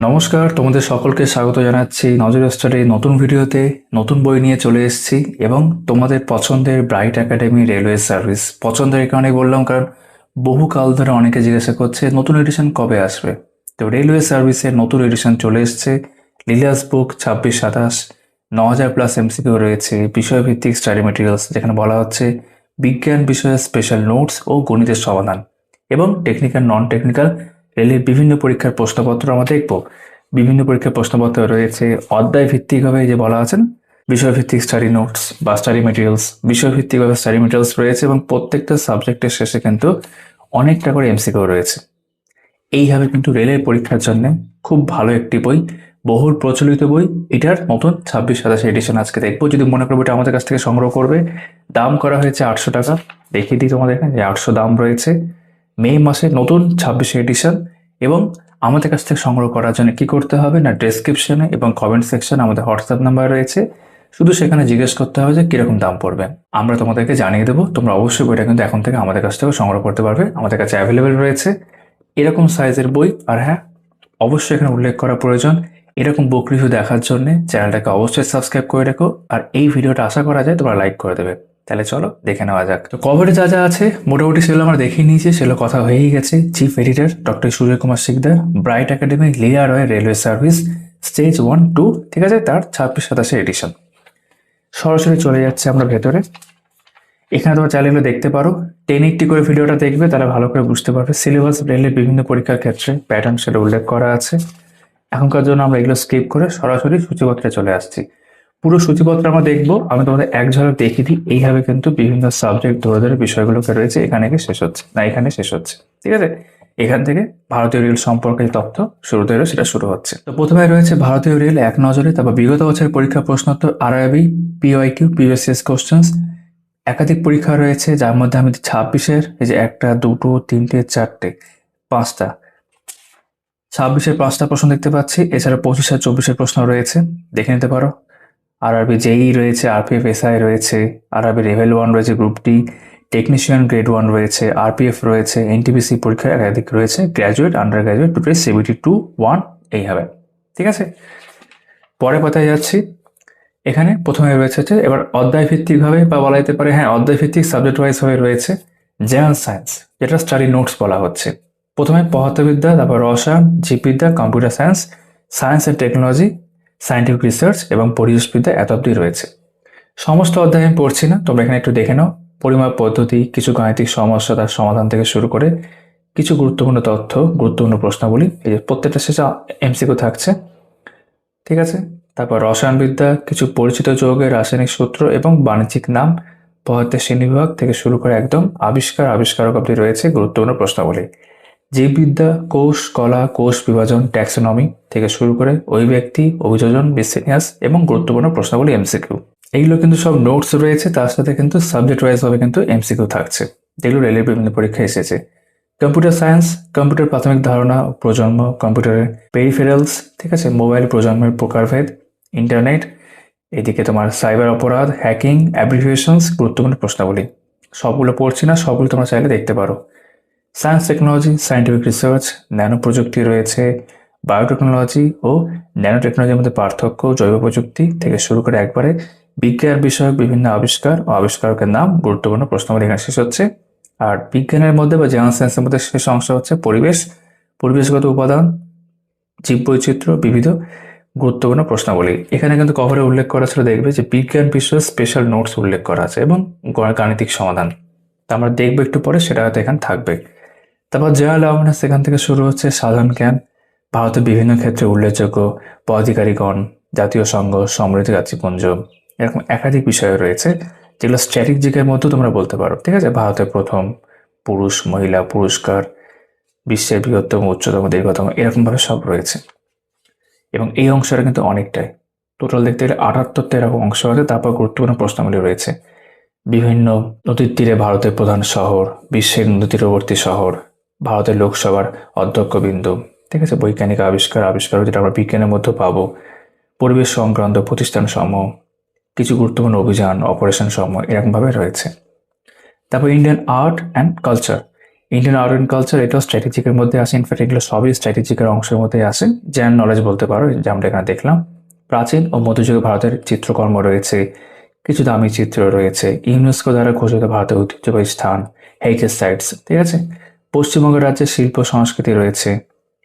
নমস্কার, তোমাদের সকলকে স্বাগত জানাচ্ছি নজর স্টাডির নতুন ভিডিওতে। নতুন বই নিয়ে চলে এসেছি এবং তোমাদের পছন্দের ব্রাইট একাডেমি রেলওয়ে সার্ভিস পছন্দের এই কারণেই বললাম, কারণ বহুকাল ধরে অনেকে জিজ্ঞাসা করছে নতুন এডিশন কবে আসবে। তো রেলওয়ে সার্ভিসের নতুন এডিশন চলে এসছে। লিলাস বুক 26-27, 9000+ এমসিকিউ রয়েছে, বিষয়ভিত্তিক স্টাডি মেটেরিয়ালস যেখানে বলা হচ্ছে বিজ্ঞান বিষয়ের স্পেশাল নোটস ও গণিতের সমাধান, এবং টেকনিক্যাল নন টেকনিক্যাল রেলের বিভিন্ন পরীক্ষার প্রশ্নপত্র আমরা দেখব। বিভিন্ন পরীক্ষার প্রশ্নপত্র রয়েছে অধ্যায় ভিত্তিকভাবে, যে বলা আছে না, বিষয়ভিত্তিক স্টাডি নোটস বা স্টাডি মেটেরিয়ালস, বিষয়ভিত্তিকভাবে স্টাডি মেটেরিয়ালস রয়েছে এবং প্রত্যেকটা সাবজেক্টের শেষে কিন্তু অনেকটা করে এমসিকিউ রয়েছে। এইভাবে কিন্তু রেলের পরীক্ষার জন্য খুব ভালো একটি বই, বহুল প্রচলিত বই। এটার নতুন 26-27 এডিশন আজকে দেখবো। যদি মনে করবো এটা আমাদের কাছ থেকে সংগ্রহ করবে, দাম করা হয়েছে 800 টাকা। দেখিয়ে দিই তোমাদের এখানে যে 800 দাম রয়েছে। মে মাসে নতুন 26 এডিশন। এবং আমাদের কাছ থেকে সংগ্রহ করার জন্য কি করতে হবে না, ডেসক্রিপশনে এবং কমেন্ট সেকশনে আমাদের হোয়াটসঅ্যাপ নাম্বার রয়েছে। শুধু সেখানে জিজ্ঞেস করতে হবে যে কিরকম দাম পড়বে, আমরা তোমাদেরকে জানিয়ে দেবো। তোমরা অবশ্যই বইটা কিন্তু এখন থেকে আমাদের কাছ থেকে সংগ্রহ করতে পারবে, আমাদের কাছে অ্যাভেলেবেল রয়েছে এরকম সাইজের বই। আর হ্যাঁ, অবশ্যই এখানে উল্লেখ করা প্রয়োজন, এরকম বুক রিভিউ দেখার জন্য চ্যানেলটাকে অবশ্যই সাবস্ক্রাইব করে রেখো। আর এই ভিডিওটা আশা করা যায় তোমরা লাইক করে দেবে। তাহলে চলো দেখে নেওয়া যাক। তো কভারে যা যা আছে মোটামুটি সেগুলো আমরা দেখিয়ে নিয়েছি, সেগুলো কথা হয়েই গেছে। চিফ এডিটর ডক্টর সূর্য কুমার শিকদার, ব্রাইট একাডেমি লিয়া রয় রেলওয়ে সার্ভিস, স্টেজ 1-2, ঠিক আছে, তার 26-27 এডিশন। সরাসরি চলে যাচ্ছে আমরা ভেতরে। এখানে তোমরা চাইলে এগুলো দেখতে পারো, 1080 করে ভিডিওটা দেখবে, তাহলে ভালো করে বুঝতে পারবে। সিলেবাস রেলের বিভিন্ন পরীক্ষার ক্ষেত্রে প্যাটার্ন সেটা উল্লেখ করা আছে। এখনকার জন্য আমরা এগুলো স্কিপ করে সরাসরি সূচিপত্রে চলে আসছি। পুরো সূচিপত্র আমরা দেখবো, আমি তোমাদের এক ঝলক দেখিয়ে দিই। এইভাবে কিন্তু বিভিন্ন সাবজেক্ট ধরে ধরে বিষয়গুলোকে রয়েছে, এখানে গিয়ে শেষ হচ্ছে না, এখানে শেষ হচ্ছে, ঠিক আছে। এখান থেকে ভারতীয় রেল সম্পর্কে তথ্য শুরুতে রয়েছে, সেটা শুরু হচ্ছে। তো প্রথমে রয়েছে ভারতীয় রেল এক নজরে, তারপর বিগত বছরের পরীক্ষা প্রশ্নোত্তর, আরআরবি, পিওয়াইকিউ, প্রিভিয়াস কোশ্চেন্স। একাধিক পরীক্ষা রয়েছে, যার মধ্যে আমি 26-এর এই যে 1, 2, 3, 4, 5টা, 26-এর 5টা প্রশ্ন দেখতে পাচ্ছি। এছাড়া 25 আর 24-এর প্রশ্ন রয়েছে, দেখে নিতে পারো। আরআরবি জেই রয়েছে, আরপিএফ এসআই রয়েছে, আরআরবি লেভেল 1 রয়েছে, গ্রুপ ডি, টেকনিশিয়ান গ্রেড 1 রয়েছে, আরপিএফ রয়েছে, এনটিপিসি পরীক্ষা একাধিক রয়েছে, graduate, under graduate, total CBT 2-1 এইভাবে, ঠিক আছে। পরে পাতায় যাচ্ছি। এখানে প্রথমে রয়েছে হচ্ছে এবার অধ্যায় ভিত্তিকভাবে, বা বলা যেতে পারে হ্যাঁ অধ্যায় ভিত্তিক সাবজেক্ট ওয়াইজ ভাবে রয়েছে জেনারেল সায়েন্স, যেটা স্টাডি নোটস বলা হচ্ছে। প্রথমে পদার্থবিদ্যা, তারপর রসায়ন, জীববিদ্যা, computer science, science and technology, scientific research এবং পরিবেশবিদ্যা এত অবধি রয়েছে। সমস্ত অধ্যায় আমি পড়ছি না, তোমরা এখানে একটু দেখে নাও। পরিমাপ পদ্ধতি, কিছু গাণিতিক সমস্যা তার সমাধান থেকে শুরু করে কিছু গুরুত্বপূর্ণ তথ্য, গুরুত্বপূর্ণ প্রশ্নাবলী, এই যে প্রত্যেকটা শেষে এমসিকিউ থাকছে, ঠিক আছে। তারপর রসায়নবিদ্যা, কিছু পরিচিত যৌগের রাসায়নিক সূত্র এবং বাণিজ্যিক নাম, পদার্থের শ্রেণীবিভাগ থেকে শুরু করে একদম আবিষ্কারক অবধি রয়েছে গুরুত্বপূর্ণ প্রশ্নাবলী। জীববিদ্যা, কোষ কলা, কোষ বিভাজন, ট্যাক্সোনমি থেকে শুরু করে ওই ব্যক্তি, অভিযোজন, বিসিনিয়াস এবং গুরুত্বপূর্ণ প্রশ্নাবলী এমসিকিউ। এইগুলো কিন্তু সব নোটস রয়েছে, তার সাথে কিন্তু সাবজেক্ট ওয়াইজ ভাবে কিন্তু এমসিকিউ থাকছে, যেগুলো রেলের বিভিন্ন পরীক্ষায় এসেছে। কম্পিউটার সায়েন্স, কম্পিউটার প্রাথমিক ধারণা ও প্রজন্ম, কম্পিউটারের পেরিফেরালস, ঠিক আছে, মোবাইল প্রজন্মের প্রকারভেদ, ইন্টারনেট, এদিকে তোমার সাইবার অপরাধ, হ্যাকিং, অ্যাব্রিভিয়েশনস, গুরুত্বপূর্ণ প্রশ্নাবলী। সবগুলো পড়ছি না, সবগুলো তোমরা চাইলে দেখতে পারো। Science technology, scientific research, nano প্রযুক্তি রয়েছে, বায়োটেকনোলজি ও ন্যানো টেকনোলজির মধ্যে পার্থক্য, জৈব প্রযুক্তি থেকে শুরু করে একবারে বিজ্ঞান বিষয়ক বিভিন্ন আবিষ্কার ও আবিষ্কারকের নাম, গুরুত্বপূর্ণ প্রশ্নাবলী এখানে শেষ হচ্ছে। আর বিজ্ঞানের মধ্যে বা জেনারেল সায়েন্সের মধ্যে শেষ অংশ হচ্ছে পরিবেশগত উপাদান, জীববৈচিত্র্য, বিবিধ গুরুত্বপূর্ণ প্রশ্নাবলী। এখানে কিন্তু কভারে উল্লেখ করা ছিল, দেখবে যে বিজ্ঞান বিষয়ে স্পেশাল নোটস উল্লেখ করা আছে এবং গাণিতিক সমাধান। তা আমরা দেখবো একটু পরে, সেটা হয়তো এখানে থাকবে। তারপর জেনারেল অ্যাওয়ারনেস, এখান থেকে শুরু হচ্ছে সাধারণ জ্ঞান, ভারতের বিভিন্ন ক্ষেত্রে উল্লেখযোগ্য পদাধিকারীগণ, জাতীয় সংঘ, সমৃদ্ধ যাত্রীপুঞ্জ, এরকম একাধিক বিষয় রয়েছে, যেগুলো স্ট্র্যাটেজিকের মধ্যেও তোমরা বলতে পারো, ঠিক আছে। ভারতের প্রথম পুরুষ মহিলা পুরস্কার, বিশ্বের বৃহত্তম উচ্চতম দীর্ঘতম, এরকমভাবে সব রয়েছে। এবং এই অংশটা কিন্তু অনেকটাই, টোটাল দেখতে গেলে 78টা এরকম অংশ আছে। তারপর গুরুত্বপূর্ণ প্রশ্নগুলি রয়েছে, বিভিন্ন নদীর তীরে ভারতের প্রধান শহর, বিশ্বের নদী তীরবর্তী শহর, ভারতের লোকসভার অধ্যক্ষবিন্দু, ঠিক আছে, বৈজ্ঞানিক আবিষ্কার যেটা আমরা বিজ্ঞানের মধ্যে পাবো, পরিবেশ সংক্রান্ত প্রতিষ্ঠান সমূহ, কিছু গুরুত্বপূর্ণ অভিযান, অপারেশন সমূহ, এরকমভাবে রয়েছে। তারপর Indian art and culture, Indian art and culture এটাও স্ট্র্যাটেজিকের মধ্যে আসে, ইনফ্যাক্ট এগুলো সবই স্ট্র্যাটেজিকের অংশের মধ্যে আসে, জেনারেল নলেজ বলতে পারো, যেমনটা এখানে দেখলাম। প্রাচীন ও মধ্যযুগে ভারতের চিত্রকর্ম রয়েছে, কিছু দামি চিত্র রয়েছে, ইউনেস্কো দ্বারা ঘোষিত ভারতের ঐতিহ্যবাহী স্থান, হেরিটেজ সাইটস, ঠিক আছে। পশ্চিমবঙ্গ রাজ্যের শিল্প সংস্কৃতি রয়েছে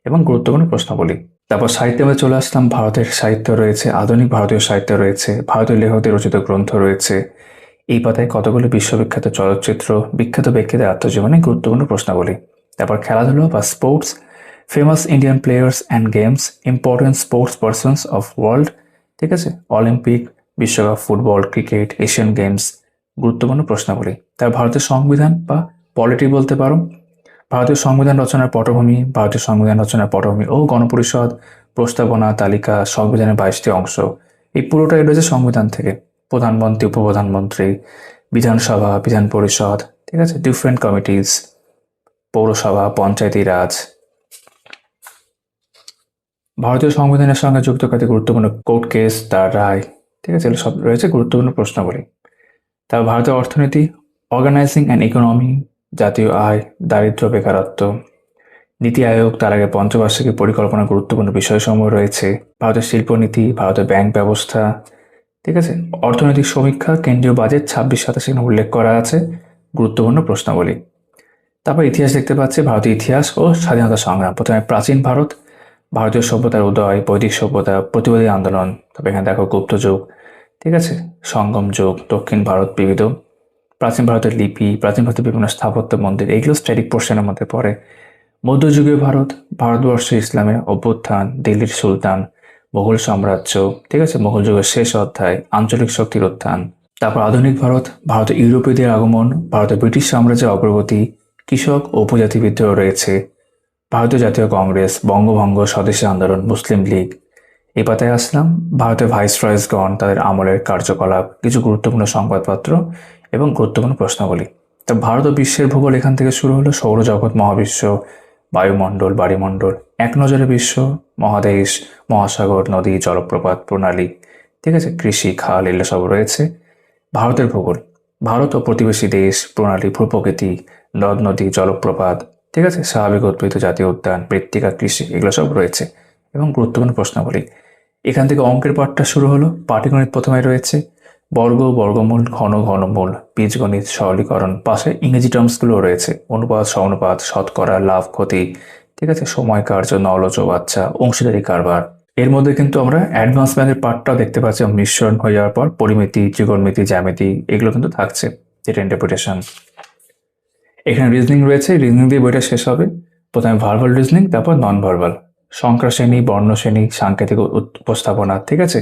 এবং গুরুত্বপূর্ণ প্রশ্নাবলী। তারপর সাহিত্যে আমরা চলে আসলাম, ভারতের সাহিত্য রয়েছে, আধুনিক ভারতীয় সাহিত্য রয়েছে, ভারতীয় লেখকদের রচিত গ্রন্থ রয়েছে। এই পাতায় কতগুলো বিশ্ববিখ্যাত চলচ্চিত্র, বিখ্যাত ব্যক্তিদের আত্মজীবনী, গুরুত্বপূর্ণ প্রশ্নাবলী। তারপর খেলাধুলো বা sports, famous Indian players and games, important sports persons of world, ঠিক আছে, অলিম্পিক, বিশ্বকাপ, ফুটবল, ক্রিকেট, এশিয়ান গেমস, গুরুত্বপূর্ণ প্রশ্নাবলী। তার ভারতের সংবিধান বা পলিটি বলতে পারো, ভারতীয় সংবিধান রচনার পটভূমি, ভারতীয় সংবিধান রচনার পটভূমি ও গণপরিষদ, প্রস্তাবনা, তালিকা, সংবিধানের 22টি অংশ, এই পুরোটাই রয়েছে সংবিধান থেকে। প্রধানমন্ত্রী, উপপ্রধানমন্ত্রী, বিধানসভা, বিধান পরিষদ, ঠিক আছে, ডিফারেন্ট কমিটিজ, পৌরসভা, পঞ্চায়েতি রাজ। ভারতীয় সংবিধানের সঙ্গে যুক্ত কাজে গুরুত্বপূর্ণ কোর্ট কেস, তার রায়, ঠিক আছে, এগুলো সব রয়েছে গুরুত্বপূর্ণ প্রশ্নাবলী। তারপর ভারতের অর্থনীতি, অর্গানাইজিং অ্যান্ড ইকোনমি, জাতীয় আয়, দারিদ্র্য, বেকারত্ব, নীতি আয়োগ, তার আগে পঞ্চবার্ষিকী পরিকল্পনা, গুরুত্বপূর্ণ বিষয়সমূহ রয়েছে। ভারতের শিল্পনীতি, ভারতের ব্যাংক ব্যবস্থা, ঠিক আছে, অর্থনৈতিক সমীক্ষা, কেন্দ্রীয় বাজেট 26-27 উল্লেখ করা আছে, গুরুত্বপূর্ণ প্রশ্নাবলী। তারপর ইতিহাস দেখতে পাচ্ছি, ভারতীয় ইতিহাস ও স্বাধীনতা সংগ্রাম। প্রথমে প্রাচীন ভারত, ভারতীয় সভ্যতার উদয়, বৈদিক সভ্যতা, প্রতিবাদী আন্দোলন, তবে এখানে দেখো গুপ্ত যুগ, ঠিক আছে, সঙ্গম যুগ, দক্ষিণ ভারত, বিবিধ, প্রাচীন ভারতের লিপি, প্রাচীন ভারতের বিভিন্ন স্থাপত্য, মন্দির, এগুলো স্ট্যাটিক পোর্শনের মধ্যে পড়ে। মধ্যযুগীয় ভারত, ভারতবর্ষে ইসলামের অভ্যুত্থান, দিল্লির সুলতান, মোগল সাম্রাজ্য, ঠিক আছে, মোগল যুগের শেষ অধ্যায়, আঞ্চলিক শক্তির উত্থান। তারপর আধুনিক ভারত, ভারতে ইউরোপীয়দের আগমন, ভারতে ব্রিটিশ সাম্রাজ্যের অগ্রগতি, কৃষক ও উপজাতি বিদ্রোহ রয়েছে, ভারতীয় জাতীয় কংগ্রেস, বঙ্গভঙ্গ, স্বদেশী আন্দোলন, মুসলিম লীগ। এই পাতায় আসলাম, ভারতের ভাইসরয়েসগণ, তাদের আমলের কার্যকলাপ, কিছু গুরুত্বপূর্ণ সংবাদপত্র এবং গুরুত্বপূর্ণ প্রশ্নাবলী। তো ভারত ও বিশ্বের ভূগোল এখান থেকে শুরু হলো, সৌরজগৎ, মহাবিশ্ব, বায়ুমণ্ডল, বাড়িমণ্ডল, এক নজরে বিশ্ব, মহাদেশ, মহাসাগর, নদী, জলপ্রপাত, প্রণালী, ঠিক আছে, কৃষি, খাল, এগুলো সব রয়েছে। ভারতের ভূগোল, ভারত ও প্রতিবেশী দেশ, প্রণালী, ভূপ্রকৃতি, নদ নদী, জলপ্রপাত, ঠিক আছে, স্বাভাবিক উদ্ভিদ, জাতীয় উদ্যান, মৃত্তিকা, কৃষি, এগুলো সব রয়েছে এবং গুরুত্বপূর্ণ প্রশ্নাবলী। এখান থেকে অঙ্কের পাঠটা শুরু হলো। পাটিগণিত প্রথমে রয়েছে, বর্গ, বর্গমূল, ঘন, ঘনমূল, বীজগণিত, সরলীকরণ, পাশে ইংরেজি টার্মসগুলো রয়েছে, অনুপাত, সমানুপাত, শতকরা, লাভ, ক্ষতি, ঠিক আছে, সময়, কার্য, নল, চৌবাচ্চা, অংশীদারি কারবার। এর মধ্যে কিন্তু আমরা অ্যাডভান্স ম্যাথের পার্টটাও দেখতে পাচ্ছি, মিশ্রণ হয়ে যাওয়ার পর পরিমিতি, ত্রিকোণমিতি, জ্যামিতি, এগুলো কিন্তু থাকছে, যেটা ইন্টারপ্রিটেশন। এখানে রিজনিং রয়েছে, রিজনিং দিয়ে বইটা শেষ হবে। প্রথমে ভার্বাল রিজনিং, তারপর নন ভার্বাল, সংখ্যা শ্রেণী, বর্ণ শ্রেণী, সাংকেতিক উপস্থাপনা, ঠিক আছে,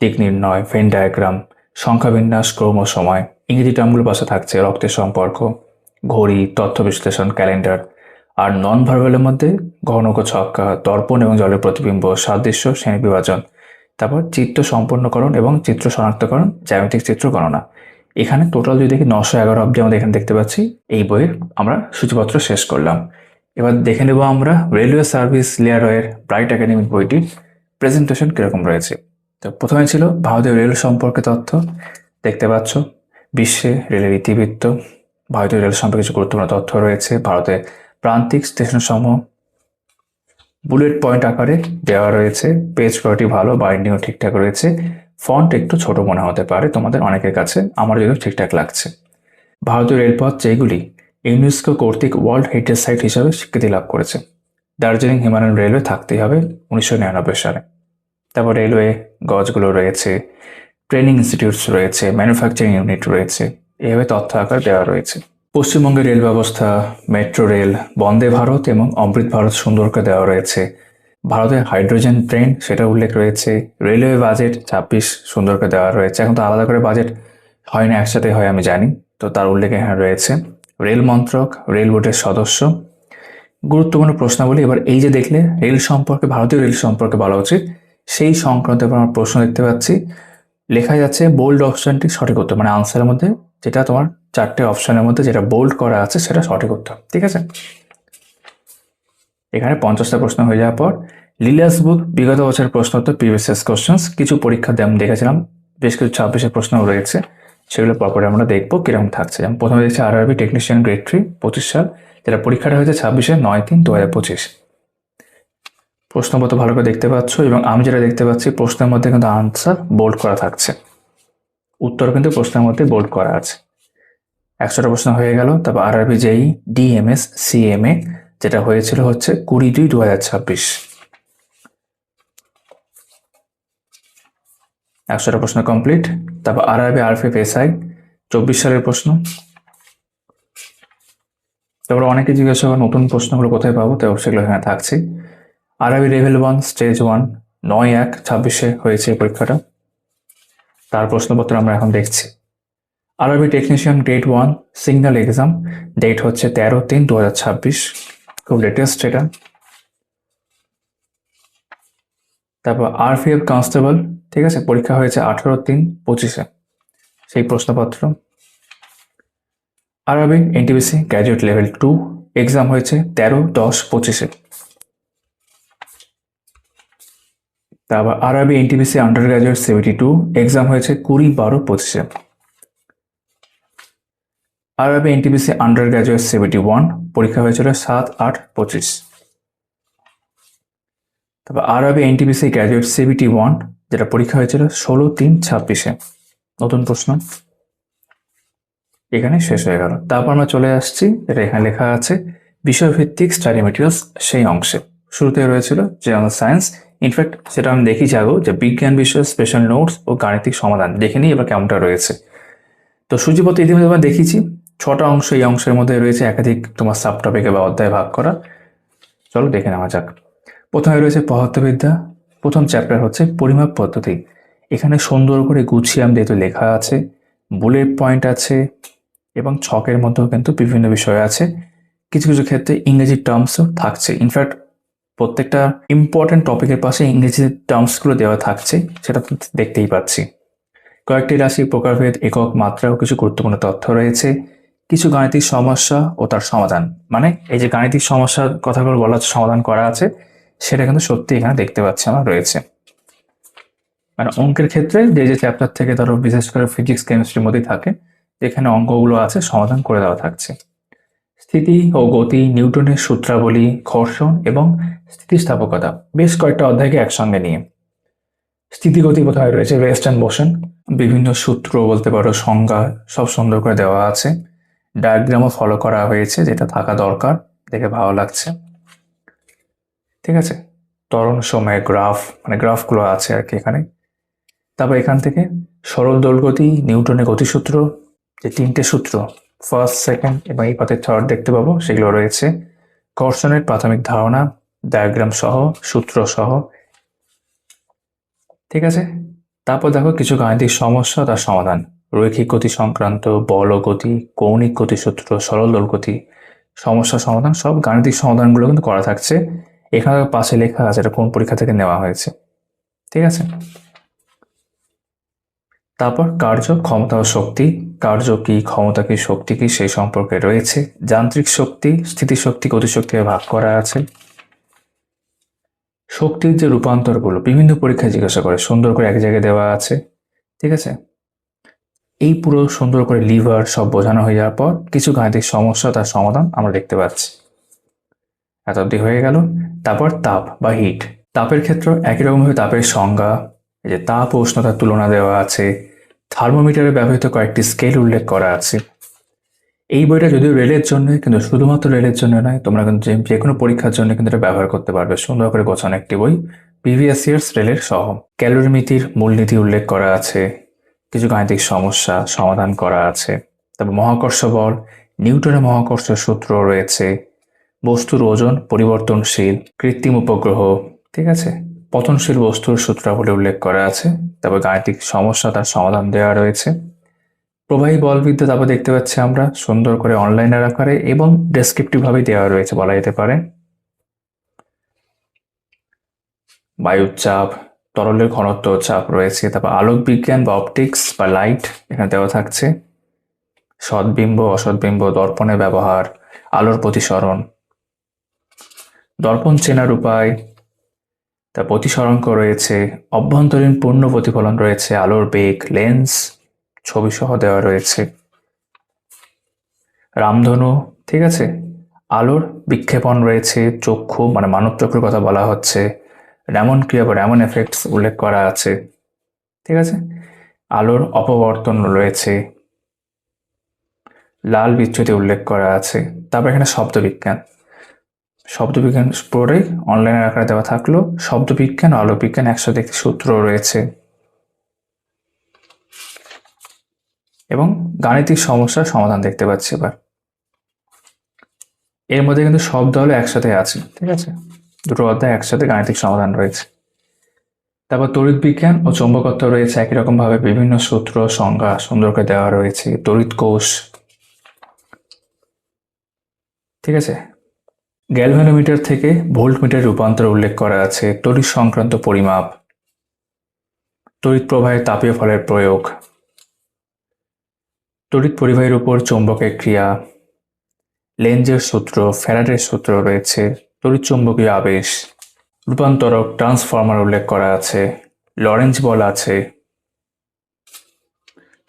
দিক নির্ণয়, ভেন ডায়াগ্রাম, সংখ্যা বিন্যাস, ক্রম ও সময়। ইংরেজি টার্মগুলো পাশে থাকছে, রক্তের সম্পর্ক, ঘড়ি, তথ্য বিশ্লেষণ, ক্যালেন্ডার। আর নন ভার্বালের মধ্যে ঘনক ও ছক্কা, দর্পণ এবং জলের প্রতিবিম্ব, সাদৃশ্য, শ্রেণী বিভাজন, তারপর চিত্র সম্পন্নকরণ এবং চিত্র শনাক্তকরণ, জ্যামিতিক চিত্র গণনা। এখানে টোটাল যদি দেখি 911 অব্দি আমাদের এখানে দেখতে পাচ্ছি। এই বইয়ের আমরা সূচিপত্র শেষ করলাম। এবার দেখে নেব আমরা রেলওয়ে সার্ভিস লেয়ারওয়ের ব্রাইট একাডেমিক বইটির প্রেজেন্টেশন কীরকম রয়েছে। তো প্রথমে ছিল ভারতীয় রেল সম্পর্কে তথ্য, দেখতে পাচ্ছ, বিশ্বে রেলের ইতিবৃত্ত, ভারতীয় রেল সম্পর্কে কিছু গুরুত্বপূর্ণ তথ্য রয়েছে, ভারতের প্রান্তিক স্টেশন সমূহ বুলেট পয়েন্ট আকারে দেওয়া রয়েছে, পেজ কোয়ালিটি ভালো, বাইন্ডিংও ঠিকঠাক রয়েছে, ফন্ট একটু ছোট মনে হতে পারে তোমাদের অনেকের কাছে, আমার যদিও ঠিকঠাক লাগছে। ভারতীয় রেলপথ যেগুলি ইউনেস্কো কর্তৃক ওয়ার্ল্ড হেরিটেজ সাইট হিসাবে স্বীকৃতি লাভ করেছে, দার্জিলিং হিমালয়ান রেলওয়ে থাকতেই হবে 1999 সালে। তারপর রেলওয়ে গজগুলো রয়েছে, ট্রেনিং ইনস্টিটিউটস রয়েছে, ম্যানুফ্যাকচারিং ইউনিট রয়েছে, এভাবে তথ্য আকার দেওয়া রয়েছে। পশ্চিমবঙ্গের রেল ব্যবস্থা, মেট্রো রেল, বন্দে ভারত এবং অমৃত ভারত সুন্দর করে দেওয়া রয়েছে। ভারতের হাইড্রোজেন ট্রেন সেটা উল্লেখ রয়েছে। রেলওয়ে বাজেট 26 সুন্দর করে দেওয়া রয়েছে, এখন তো আলাদা করে বাজেট হয় না, একসাথে হয় আমি জানি, তো তার উল্লেখ এখানে রয়েছে। রেল মন্ত্রক, রেল বোর্ডের সদস্য, গুরুত্বপূর্ণ প্রশ্নাবলী। এবার এই যে দেখলে রেল সম্পর্কে, ভারতীয় রেল সম্পর্কে বলা উচিত, সেই সংক্রান্ত আমরা প্রশ্ন দেখতে পাচ্ছি। লেখা যাচ্ছে বোল্ড অপশনটি সঠিক উত্তর, মানে আনসারের মধ্যে যেটা তোমার 4টে অপশনের মধ্যে যেটা বোল্ড করা আছে সেটা সঠিক উত্তর, ঠিক আছে। এখানে 50টা প্রশ্ন হয়ে যাওয়ার পর লিলাস বুক বিগত বছরের প্রশ্ন উত্তর, প্রিভিয়াস কোশ্চেন্স, কিছু পরীক্ষা আমি দেখেছিলাম, বেশ কিছু 26 প্রশ্ন রয়েছে, সেগুলো পরপরে আমরা দেখবো কিরকম থাকছে। যেমন প্রথমে দেখছি আরআরবি টেকনিশিয়ান গ্রেড 3 25 সাল, যেটা পরীক্ষাটা হয়েছে 26/9/3/2025। প্রশ্নপত্র ভালো করে দেখতে পাচ্ছ, এবং আমি যেটা দেখতে পাচ্ছি প্রশ্নের মধ্যে কিন্তু আনসার বোল্ড করা থাকছে, উত্তর কিন্তু প্রশ্নের মধ্যে বোল্ড করা আছে। 100টা প্রশ্ন হয়ে গেল। তারপর আরআরবি জেই ডিএমএস সিএমএ যেটা হয়েছিল হচ্ছে 20/2/2026, 100টা প্রশ্ন কমপ্লিট। তারপর আরআরবি আরএফএফ এসআই 24 সালের প্রশ্ন। তারপর অনেকে জিজ্ঞাসা করেন নতুন প্রশ্নগুলো কোথায় পাবো, তো সেগুলো এখানে থাকছে। আরআরবি লেভেল 1 স্টেজ 1 9/1/26 হয়েছে এই পরীক্ষাটা, তার প্রশ্নপত্র আমরা এখন দেখছি। RRB technician grade 1 signal exam, date হচ্ছে 13/3/2026, খুব লেটেস্ট এটা। তারপর আরপিএফ কনস্টেবল, ঠিক আছে, পরীক্ষা হয়েছে 18/3/25, সেই প্রশ্নপত্র। RRB NTPC graduate level 2 exam হয়েছে 13/10/25। তারপর RRB NTPC under graduate CBT 2 exam হয়েছে 20/12/25। RRB NTPC under graduate CBT 1 পরীক্ষা হয়েছিল 7/8/25। তারপর আরআরবি এনটিপিসি গ্র্যাজুয়েট সিবিটি 1 যেটা পরীক্ষা হয়েছিল 16/3/26, নতুন প্রশ্ন এখানে শেষ হয়ে গেল। তারপর আমরা চলে আসছি, এটা এখানে লেখা আছে বিষয়ভিত্তিক স্টাডি মেটেরিয়ালস সেই অংশে। শুরুতে রয়েছিল জেনারেল সায়েন্স, ইনফ্যাক্ট সেটা আমি দেখি যাবো যে বিজ্ঞান বিষয়ের স্পেশাল নোটস ও গাণিতিক সমাধান দেখে নিই এবার কেমনটা রয়েছে। তো সূচিপত্র ইতিমধ্যে আমরা দেখিয়েছি, 6টা অংশ, এই অংশের মধ্যে রয়েছে একাধিক তোমার সাব টপিকে বা অধ্যায় ভাগ করা। চলো দেখে নেওয়া যাক। প্রথমে রয়েছে পদার্থবিদ্যা, প্রথম চ্যাপ্টার হচ্ছে পরিমাপ পদ্ধতি। এখানে সুন্দর করে গুছিয়ে আমাদের লেখা আছে, বুলেট পয়েন্ট আছে, এবং ছকের মধ্যেও কিন্তু বিভিন্ন বিষয় আছে। কিছু কিছু ক্ষেত্রে ইংরেজি টার্মসও থাকছে, ইনফ্যাক্ট প্রত্যেকটা ইম্পর্টেন্ট টপিকের পাশে ইংরেজি টার্মসগুলো দেওয়া থাকছে, সেটা তো দেখতেই পাচ্ছি। কয়েকটি রাশির প্রকারভেদ, একক, মাত্রা ও কিছু গুরুত্বপূর্ণ তথ্য রয়েছে। কিছু গাণিতিক সমস্যা ও তার সমাধান, মানে এই যে গাণিতিক সমস্যার কথাগুলো বলা সমাধান করা আছে সেটা কিন্তু সত্যি এখানে দেখতে পাচ্ছি আমরা রয়েছে। মানে অঙ্কের ক্ষেত্রে যে যে চ্যাপ্টার থেকে ধরো বিশেষ করে ফিজিক্স কেমিস্ট্রির মধ্যেই থাকে, যেখানে অঙ্কগুলো আছে সমাধান করে দেওয়া থাকছে। স্থিতি ও গতি, নিউটনের সূত্রাবলী, ঘর্ষণ এবং স্থিতিস্থাপকতা, বেশ কয়েকটা অধ্যায়কে একসঙ্গে নিয়ে। স্থিতিগতি কোথায় রয়েছে, রেস্ট অ্যান্ড মোশন, বিভিন্ন সূত্র বলতে পারো, সংজ্ঞা, সব সুন্দর করে দেওয়া আছে। ডায়াগ্রামও ফলো করা হয়েছে, যেটা থাকা দরকার, দেখে ভালো লাগছে। ঠিক আছে, ত্বরণ সময়ের গ্রাফ, মানে গ্রাফগুলো আছে আর কি এখানে। তারপর এখান থেকে সরল দোলগতি, নিউটনের গতিসূত্র, যে 3টে সূত্র, ফার্স্ট, সেকেন্ড এবং এই পাতে থার্ড দেখতে পাবো, সেগুলো রয়েছে। ঘর্ষণের প্রাথমিক ধারণা, ডায়াগ্রাম সহ, সূত্র সহ। ঠিক আছে, তারপর দেখো কিছু গাণিতিক সমস্যা, তার সমাধান, রৈখিক গতি সংক্রান্ত, বল ও গতি, কৌণিক গতিসূত্র, সরল দোলগতি, সমস্যা সমাধান, সব গাণিতিক সমাধানগুলো কিন্তু করা থাকছে। এখানে পাশে লেখা আছে এটা কোন পরীক্ষা থেকে নেওয়া হয়েছে। ঠিক আছে, তারপর কার্য, ক্ষমতা ও শক্তি, কার্য কি, ক্ষমতা কি, শক্তি কি, সেই সম্পর্কে রয়েছে। যান্ত্রিক শক্তি, স্থিতিশক্তি, গতিশক্তিতে ভাগ করা আছে। শক্তির যে রূপান্তরগুলো বিভিন্ন পরীক্ষায় জিজ্ঞাসা করে, সুন্দর করে এক জায়গায় দেওয়া আছে। ঠিক আছে, এই পুরো সুন্দর করে লিভার সব বোঝানো হয়ে যাওয়ার পর কিছু গাণিতিক সমস্যা, তার সমাধান আমরা দেখতে পাচ্ছি। এত অবধি হয়ে গেল। তারপর তাপ বা হিট, তাপের ক্ষেত্রে একই রকমভাবে তাপের সংজ্ঞা, এই যে তাপ ও উষ্ণতার তুলনা দেওয়া আছে। থার্মোমিটারে ব্যবহৃত কয়েকটি স্কেল উল্লেখ করা আছে। এই বইটা যদিও রেলের জন্য, কিন্তু শুধুমাত্র রেলের জন্য নয়, তোমরা কিন্তু যে কোনো পরীক্ষার জন্য কিন্তু এটা ব্যবহার করতে পারবে। সুন্দর করে গোছানো একটি বই, প্রিভিয়াস ইয়ার্স রেলের সহ। ক্যালোরিমিতির মূলনীতি উল্লেখ করা আছে, কিছু গাণিতিক সমস্যা সমাধান করা আছে। তারপর মহাকর্ষ বল, নিউটনের মহাকর্ষ সূত্র রয়েছে। বস্তুর ওজন পরিবর্তনশীল, কৃত্রিম উপগ্রহ, ঠিক আছে, পতনশীল বস্তুর সূত্রাবলী উল্লেখ করা আছে। তারপর গাণিতিক সমস্যা, তার সমাধান দেওয়া রয়েছে। প্রবাহী বলবিদ্যা তারপর দেখতে পাচ্ছি আমরা সুন্দর করে অনলাইনের আকারে এবং ডেসক্রিপটিভ ভাবে দেওয়া রয়েছে বলা যেতে পারে। বায়ুর চাপ, তরলের ঘনত্ব, চাপ রয়েছে। তারপর আলোক বিজ্ঞান বা অপটিক্স বা লাইট এখানে দেওয়া থাকছে। সদ্বিম্ব, অসদ্বিম্ব, দর্পণের ব্যবহার, আলোর প্রতিসরণ, দর্পণ চেনার উপায়, তার প্রতিসরাঙ্ক রয়েছে। অভ্যন্তরীণ পূর্ণ প্রতিফলন রয়েছে, আলোর বেগ, লেন্স, ছবি সহ দেওয়া রয়েছে। রামধনু, ঠিক আছে, আলোর বিক্ষেপণ রয়েছে, চক্ষু মানে মানব চক্ষুর কথা বলা হচ্ছে, র্যামন ক্রিয়া বা র্যামন এফেক্টস উল্লেখ করা আছে। ঠিক আছে, আলোর অপবর্তন রয়েছে, লাল বিচ্যুতি উল্লেখ করা আছে। তারপর এখানে শব্দবিজ্ঞান পুরোটাই অনলাইনের আকারে দেওয়া থাকলো। শব্দবিজ্ঞান ও আলোক বিজ্ঞান একসাথে একটি সূত্র রয়েছে এবং গাণিতিক সমস্যার সমাধান দেখতে পাচ্ছি। এবার এর মধ্যে কিন্তু শব্দ হলো একসাথে আছে, ঠিক আছে, দুটো অধ্যায় একসাথে গাণিতিক সমাধান রয়েছে। তারপর তড়িৎ বিজ্ঞান ও চৌম্বকত্ব রয়েছে, একই রকম ভাবে বিভিন্ন সূত্র সংজ্ঞা সুন্দর করে দেওয়া রয়েছে। তড়িৎ কোষ, ঠিক আছে, গ্যালভানোমিটার থেকে ভোল্টমিটার রূপান্তর উল্লেখ করা আছে। তড়িৎ সংক্রান্ত পরিমাপ, তড়িৎ প্রবাহের তাপীয় ফলের প্রয়োগ, তড়িৎ পরিবাহীর উপর চৌম্বকের ক্রিয়া, লেন্জের সূত্র, ফ্যারাডের সূত্র রয়েছে, তড়িৎ চৌম্বকীয় আবেশ, রূপান্তরক ট্রান্সফর্মার উল্লেখ করা আছে, লরেঞ্জ বল আছে,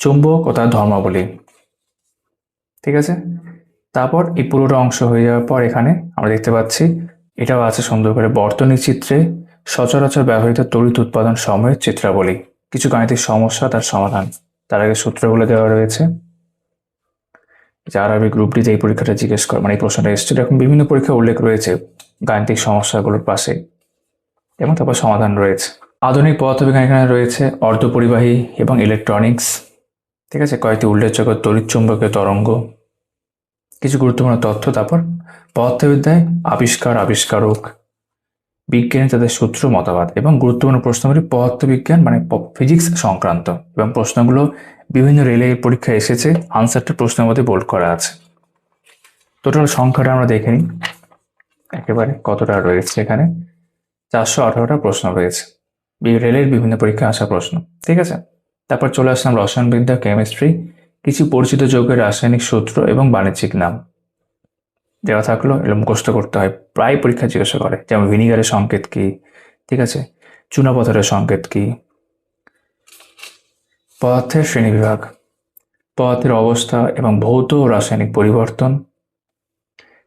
চুম্বক ও তার ধর্মাবলী। ঠিক আছে, তারপর এই পুরোটা অংশ হয়ে যাওয়ার পর এখানে আমরা দেখতে পাচ্ছি এটাও আছে সুন্দর করে বর্তনী চিত্রে সচরাচর ব্যবহৃত তড়িৎ উৎপাদন সময়ের চিত্রাবলী, কিছু গাণিতিক সমস্যা তার সমাধান। তার আগে সূত্রগুলো দেওয়া রয়েছে। যার আরবি গ্রুপ ডিতে এই পরীক্ষাটা জিজ্ঞেস করে, মানে এই প্রশ্নটা এসেছিল, এখন বিভিন্ন পরীক্ষা উল্লেখ রয়েছে গাণিতিক সমস্যাগুলোর পাশে এবং তারপর সমাধান রয়েছে। আধুনিক পদার্থবিজ্ঞান এখানে রয়েছে অর্ধপরিবাহী এবং ইলেকট্রনিক্স। ঠিক আছে, কয়েকটি উল্লেখযোগ্য তড়িৎ চুম্বকীয় তরঙ্গ, কিছু গুরুত্বপূর্ণ তথ্য। তারপর পদার্থবিদ্যায় আবিষ্কারক, বিজ্ঞানী তাদের সূত্র মতবাদ এবং গুরুত্বপূর্ণ প্রশ্নগুলি পদার্থবিজ্ঞান মানে ফিজিক্স সংক্রান্ত, এবং প্রশ্নগুলো বিভিন্ন রেলের পরীক্ষায় এসেছে, আনসারটা প্রশ্নের মধ্যে বোল্ড করা আছে। টোটাল সংখ্যাটা আমরা দেখে নিই একেবারে কতটা রয়েছে। এখানে 418টা প্রশ্ন রয়েছে, রেলের বিভিন্ন পরীক্ষায় আসা প্রশ্ন। ঠিক আছে, তারপর চলে আসলাম রসায়নবিদ্যা, কেমিস্ট্রি, কিছু পরিচিত যৌগের রাসায়নিক সূত্র এবং বাণিজ্যিক নাম দেওয়া থাকলো, এগুলো মুখস্থ করতে হয়, প্রায় পরীক্ষা জিজ্ঞাসা করে। যেমন ভিনিগারের সংকেত কি, ঠিক আছে, চুনাপাথরের সংকেত কি, পদার্থের শ্রেণীবিভাগ, পদার্থের অবস্থা এবং ভৌত ও রাসায়নিক পরিবর্তন,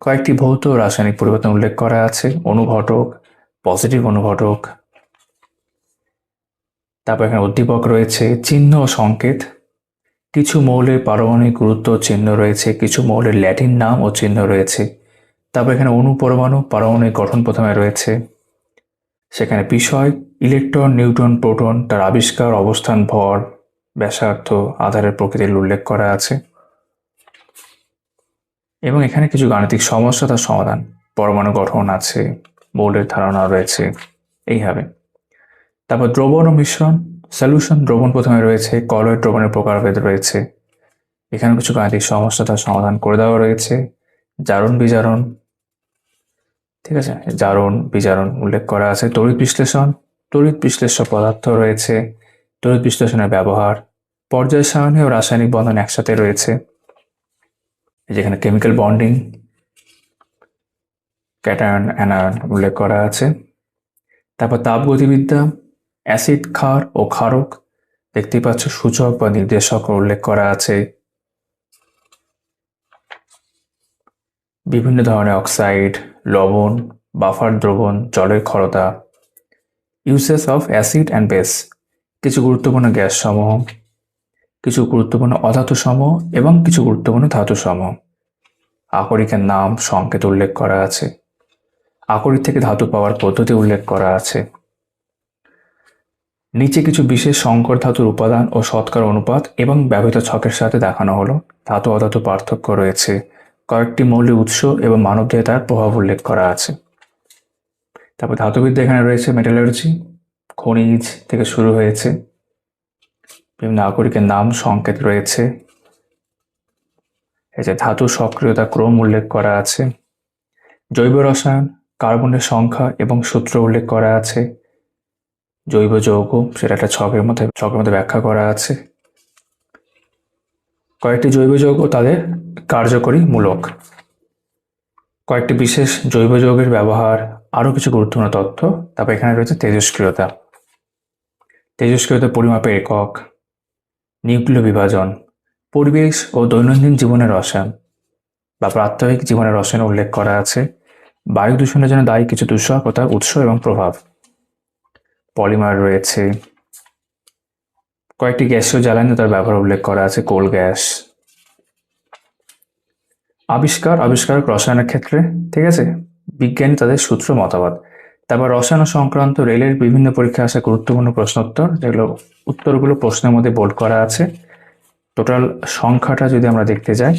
কয়েকটি ভৌত ও রাসায়নিক পরিবর্তন উল্লেখ করা আছে, অনুঘটক, পজিটিভ অনুঘটক। তারপর এখানে উদ্দীপক রয়েছে, চিহ্ন ও সংকেত, কিছু মৌলের পারমাণবিক গুরুত্ব ও চিহ্ন রয়েছে, কিছু মৌলের ল্যাটিন নাম ও চিহ্ন রয়েছে। তারপর এখানে পরমাণু পারমাণবিক গঠন প্রথমে রয়েছে, সেখানে বিষয় ইলেকট্রন, নিউট্রন, প্রোটন, তার আবিষ্কার, অবস্থান, ভর, ব্যাসার্ধ, আধারের প্রকৃতির উল্লেখ করা আছে এবং এখানে কিছু গাণিতিক সমস্যা তার সমাধান, পরমাণু গঠন আছে, মৌলের ধারণা রয়েছে এইভাবে। তারপর দ্রবণ ও মিশ্রণ, সলিউশন, দ্রবণ প্রথমে রয়েছে, কলয়েড দ্রবণের প্রকারভেদ রয়েছে, এখানে কিছু গাণিতিক সমস্যা তার সমাধান করে দেওয়া রয়েছে। জারণ বিজারণ, ঠিক আছে, জারণ বিজারণ উল্লেখ করা আছে। তড়িৎ বিশ্লেষ্য পদার্থ রয়েছে, তড়িৎ বিশ্লেষণের ব্যবহার, পর্যায় সারণী ও রাসায়নিক বন্ধন একসাথে রয়েছে, যেখানে কেমিক্যাল বন্ডিং, ক্যাটায়ন অ্যানায়ন উল্লেখ করা আছে। তারপর তাপগতিবিদ্যা, অ্যাসিড, ক্ষার ও ক্ষারক, দেখতেই পাচ্ছ সূচক বা নির্দেশক উল্লেখ করা আছে। বিভিন্ন ধরনের অক্সাইড, লবণ, বাফার দ্রবণ, জলের ক্ষরতা, uses of acid and base, কিছু গুরুত্বপূর্ণ গ্যাস সমূহ, কিছু গুরুত্বপূর্ণ অধাতু সমূহ এবং কিছু গুরুত্বপূর্ণ ধাতু সমূহ, আকরিকের নাম, সংকেত উল্লেখ করা আছে, আকরিক থেকে ধাতু পাওয়ার পদ্ধতি উল্লেখ করা আছে। নিচে কিছু বিশেষ সংকর ধাতুর উপাদান ও শতকরা অনুপাত এবং ব্যবহৃত ছকের সাথে দেখানো হলো। ধাতু অধাতু পার্থক্য রয়েছে, কয়েকটি মৌলিক উৎস এবং মানবদেহে তার প্রভাব উল্লেখ করা আছে। তারপর ধাতুবিদ্যা এখানে রয়েছে, মেটালার্জি, খনিজ থেকে শুরু হয়েছে, বিভিন্ন আকরিকের নাম, সংকেত রয়েছে, এই যে ধাতু সক্রিয়তা ক্রম উল্লেখ করা আছে, জৈব রসায়ন, কার্বনের সংখ্যা এবং সূত্র উল্লেখ করা আছে, জৈব যৌগ সেটা একটা ছকের মধ্যে ব্যাখ্যা করা আছে, কয়েকটি জৈব যৌগ তাদের কার্যকরী মূলক, কয়েকটি বিশেষ জৈব যৌগের ব্যবহার, আরও কিছু গুরুত্বপূর্ণ তথ্য। তারপর এখানে রয়েছে তেজস্ক্রিয়তা পরিমাপের একক, নিউক্লিয় বিভাজন, পরিবেশ ও দৈনন্দিন জীবনের রসায়ন, বা প্রাত্যহিক জীবনের রসায়ন উল্লেখ করা আছে। বায়ু দূষণের জন্য দায়ী কিছু দূষক ও তার উৎস এবং প্রভাব। পলিমার রয়েছে। কয়েকটি গ্যাসীয় জ্বালানি তার ব্যবহার উল্লেখ করা আছে, কোল গ্যাস। আবিষ্কারক রসায়নের ক্ষেত্রে, ঠিক আছে, বিজ্ঞানী তাদের সূত্র মতবাদ। তারপর রসায়ন সংক্রান্ত রেলের বিভিন্ন পরীক্ষায় আসা গুরুত্বপূর্ণ প্রশ্নোত্তর, যেগুলো উত্তরগুলো প্রশ্নের মধ্যে বোল্ড করা আছে। টোটাল সংখ্যাটা যদি আমরা দেখতে যাই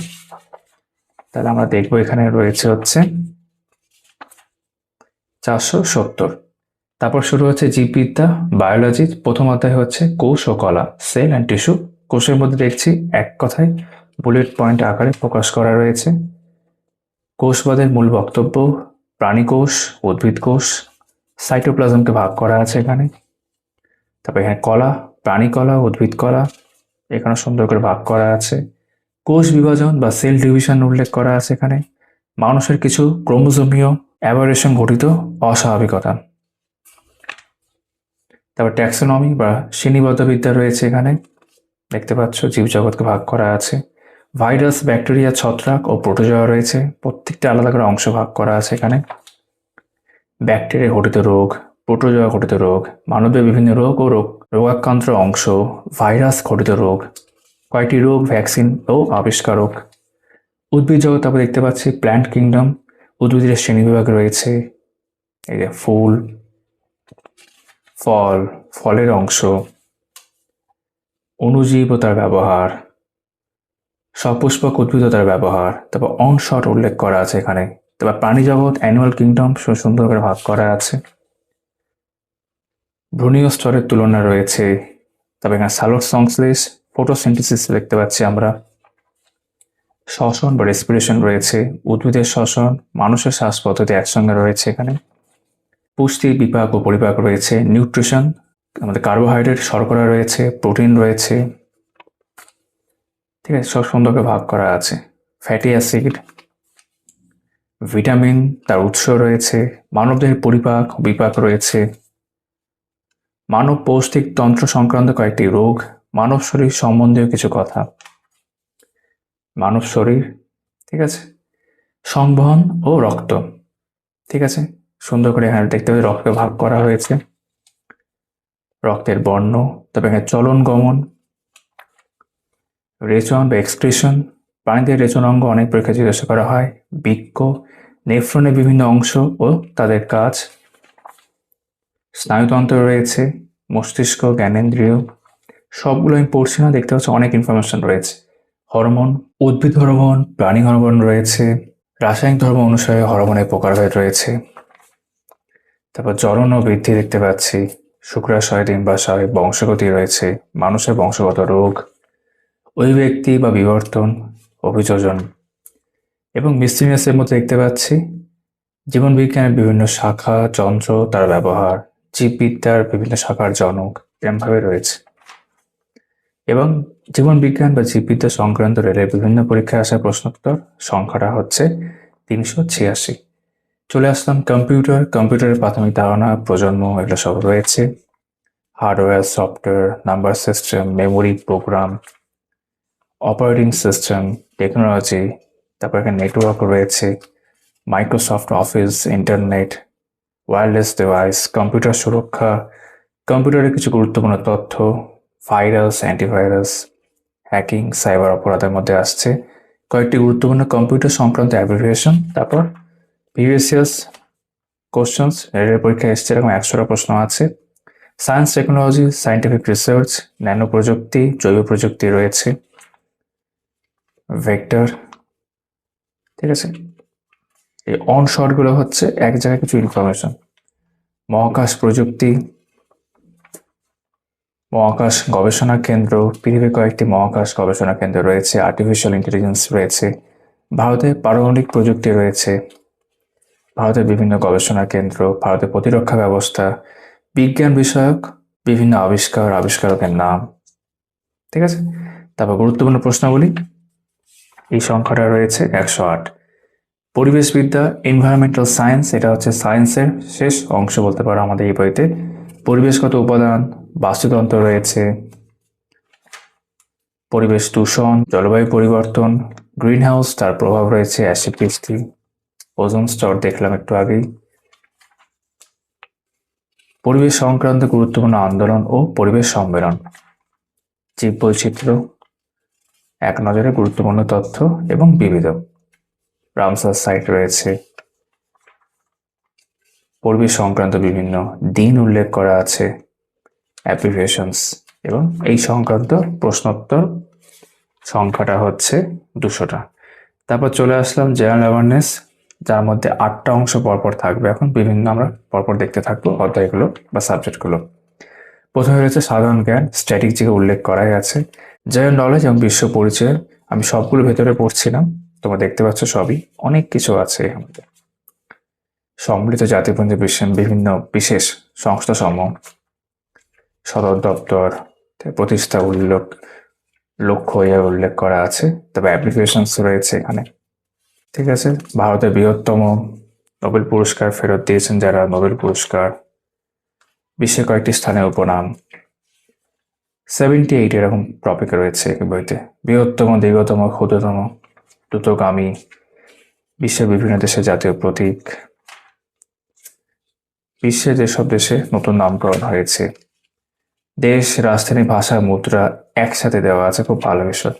তাহলে আমরা দেখবো এখানে রয়েছে হচ্ছে 470। তারপর শুরু হচ্ছে জীববিদ্যা, বায়োলজি। প্রথম অধ্যায় হচ্ছে কোষ ও কলা, সেল অ্যান্ড টিস্যু। কোষের মধ্যে দেখছি এক কথায় বুলেট পয়েন্ট আকারে প্রকাশ করা রয়েছে। কোষবাদের মূল বক্তব্য, প্রাণী কোষ, উদ্ভিদ কোষ, সাইটোপ্লাজমকে ভাগ করা আছে এখানে। তারপর এখানে কলা, প্রাণী কলা, উদ্ভিদ কলা, এখানে সুন্দর করে ভাগ করা আছে। কোষ বিভাজন বা সেল ডিভিশন উল্লেখ করা আছে এখানে। মানুষের কিছু ক্রোমোজোমীয় অ্যাবারেশন ঘটিত অস্বাভাবিকতা। তারপর ট্যাক্সোনমি বা শ্রেণীবদ্ধবিদ্যা রয়েছে এখানে, দেখতে পাচ্ছ জীবজগৎকে ভাগ করা আছে। ভাইরাস, ব্যাকটেরিয়া, ছত্রাক ও প্রোটোজোয়া রয়েছে, প্রত্যেকটা আলাদা করে অংশ ভাগ করা আছে এখানে। ব্যাকটেরিয়া ঘটিত রোগ, প্রোটোজোয়া ঘটিত রোগ, মানবের বিভিন্ন রোগ ও রোগাক্রান্তের অংশ, ভাইরাস ঘটিত রোগ, কয়েকটি রোগ, ভ্যাকসিন ও আবিষ্কারক। উদ্ভিদ জগৎ তারপর দেখতে পাচ্ছি প্ল্যান্ট কিংডম, উদ্ভিদের শ্রেণীবিভাগ রয়েছে। এই যে ফুল, ফল, ফলের অংশ, অণুজীব ও তার ব্যবহার, সপুষ্পক উদ্ভিদ ও তার ব্যবহার। তারপর অনশট উল্লেখ করা আছে এখানে। তারপর প্রাণী জগৎ, অ্যানিমাল কিংডম সুন্দর করে ভাগ করা আছে। ভ্রূণীয় স্তরের তুলনা রয়েছে। তবে এখানে সালোক সংশ্লেষ, ফটোসিনথেসিস দেখতে পাচ্ছি আমরা। শ্বসন বা রেসপিরেশন রয়েছে, উদ্ভিদের শ্বসন, মানুষের শ্বাস পদ্ধতি একসঙ্গে রয়েছে এখানে। পুষ্টি, বিপাক ও পরিপাক রয়েছে। নিউট্রিশন, আমাদের কার্বোহাইড্রেট, শর্করা রয়েছে, প্রোটিন রয়েছে, ঠিক আছে, সব সুন্দর করে ভাগ করা আছে। ফ্যাটি অ্যাসিড, ভিটামিন, তার উৎস রয়েছে। মানবদেহের পরিপাক, বিপাক রয়েছে। মানব পৌষ্টিক তন্ত্র সংক্রান্ত কয়েকটি রোগ, মানব শরীর সম্বন্ধীয় কিছু কথা। মানব শরীর, ঠিক আছে, সংবহন ও রক্ত, ঠিক আছে, সুন্দর করে এখানে দেখতে পাচ্ছি রক্তকে ভাগ করা হয়েছে। রক্তের বর্ণ, তবে এখানে চলন গমন, রেচন বা এক্সক্রিশন, প্রাণীদের রেচন অঙ্গ অনেক পরীক্ষা জিজ্ঞাসা করা হয়। বৃক্ক, নেফ্রনের বিভিন্ন অংশ ও তাদের কাজ। স্নায়ুতন্ত্র রয়েছে, মস্তিষ্ক, জ্ঞানেন্দ্রিয়, সবগুলো আমি পড়ছি না, দেখতে পাচ্ছি অনেক ইনফরমেশন রয়েছে। হরমোন, উদ্ভিদ হরমোন, প্রাণী হরমোন রয়েছে। রাসায়নিক ধর্ম অনুসারে হরমোনের প্রকারভেদ রয়েছে। তারপর জনন ও বৃদ্ধি দেখতে পাচ্ছি। শুক্রাশয়, ডিম্বাশয়, বংশগতি রয়েছে। মানুষের বংশগত রোগ, অভিব্যক্তি বা বিবর্তন, অভিযোজন এবং মিসলিনিয়াসের মধ্যে দেখতে পাচ্ছি জীবন বিজ্ঞানের বিভিন্ন শাখা, যন্ত্র, তার ব্যবহার, জীববিদ্যার বিভিন্ন শাখার জনক, এরমভাবে রয়েছে। এবং জীবন বিজ্ঞান বা জীববিদ্যা সংক্রান্ত রেলের বিভিন্ন পরীক্ষায় আসা প্রশ্নোত্তর সংখ্যাটা হচ্ছে 386। চলে আসলাম কম্পিউটারের প্রাথমিক ধারণা, প্রজন্ম, এগুলো সব রয়েছে। Hardware, software, number system, memory, program, operating system, technology, তারপর এখানে নেটওয়ার্ক রয়েছে, Microsoft office, internet, wireless device, computer সুরক্ষা, কম্পিউটারের কিছু গুরুত্বপূর্ণ তথ্য, ভাইরাস, অ্যান্টিভাইরাস, হ্যাকিং, সাইবার অপরাধের মধ্যে আসছে। কয়েকটি গুরুত্বপূর্ণ কম্পিউটার সংক্রান্ত অ্যাব্রিভিয়েশন। তারপর প্রিভিয়াস কোশ্চেন্স, রেলের পরীক্ষায় এসছে এরকম 100টা প্রশ্ন আছে। Science, technology, scientific research, nano প্রযুক্তি, জৈব প্রযুক্তি রয়েছে। ভেক্টর, ঠিক আছে। এই অনশটগুলো হচ্ছে এক জায়গায় কিছু ইনফরমেশন। মহাকাশ প্রযুক্তি, মহাকাশ গবেষণা কেন্দ্র, পৃথিবীর কয়েকটি মহাকাশ গবেষণা কেন্দ্র রয়েছে। আর্টিফিশিয়াল ইন্টেলিজেন্স রয়েছে। ভারতে পারমাণবিক প্রযুক্তি রয়েছে। ভারতের বিভিন্ন গবেষণা কেন্দ্র, ভারতের প্রতিরক্ষা ব্যবস্থা, বিজ্ঞান বিষয়ক বিভিন্ন আবিষ্কারকের নাম, ঠিক আছে। তারপর গুরুত্বপূর্ণ প্রশ্নগুলি, এই সংখ্যাটা রয়েছে 108। পরিবেশবিদ্যা, এনভায়রনমেন্টাল সায়েন্স, এটা হচ্ছে সায়েন্সের শেষ অংশ বলতে পারো আমাদের এই বইতে। পরিবেশগত উপাদান, বাস্তুতন্ত্র রয়েছে। পরিবেশ দূষণ, জলবায়ু পরিবর্তন, গ্রিন হাউস, তার প্রভাব রয়েছে অ্যাসিড বৃষ্টি, ওজোন স্তর দেখলাম একটু আগেই। পরিবেশ সংক্রান্ত গুরুত্বপূর্ণ আন্দোলন ও পরিবেশ সম্মেলন, জীববৈচিত্র্য, এক নজরে গুরুত্বপূর্ণ তথ্য এবং বিবিধ। রামসার সাইট রয়েছে, পরিবেশ সংক্রান্ত বিভিন্ন দিন উল্লেখ করা আছে, অ্যাপ্লিকেশনস, এবং এই সংক্রান্ত প্রশ্নোত্তর সংখ্যাটা হচ্ছে 200টা। তারপর চলে আসলাম জেনারেল অ্যাওয়ারনেস, যার মধ্যে 8টা অংশ পরপর থাকবে। এখন বিভিন্ন আমরা পরপর দেখতে থাকবো অধ্যায়গুলো বা সাবজেক্টগুলো। প্রথমে রয়েছে সাধারণ জ্ঞান, স্ট্র্যাটেজিকে উল্লেখ করাই আছে। জেনারেল নলেজ এবং বিশ্ব পরিচয়, আমি সবগুলো ভেতরে পড়ছিলাম, তোমরা দেখতে পাচ্ছ সবই, অনেক কিছু আছে আমাদের। সম্মিলিত জাতিপুঞ্জ বিশ্বের বিভিন্ন বিশেষ সংস্থা সমূহ, সদর দপ্তর, প্রতিষ্ঠা লক্ষ্য উল্লেখ করা আছে। তবে অ্যাপ্লিকেশনস রয়েছে এখানে, ঠিক আছে। ভারতের বৃহত্তম নোবেল পুরস্কার ফেরত দিয়েছেন যারা, নোবেল পুরস্কার, বিশ্বের কয়েকটি স্থানের উপনাম, 78 এরকম টপিক রয়েছে এই বইতে। বৃহত্তম, দীর্ঘতম, ক্ষুদ্রতম, দ্রুতগামী, বিশ্বের বিভিন্ন দেশের জাতীয় প্রতীক, বিশ্বের যেসব দেশে নতুন নামকরণ হয়েছে, দেশ, রাজধানী, ভাষা, মুদ্রা একসাথে দেওয়া আছে, খুব ভালো বিষয়।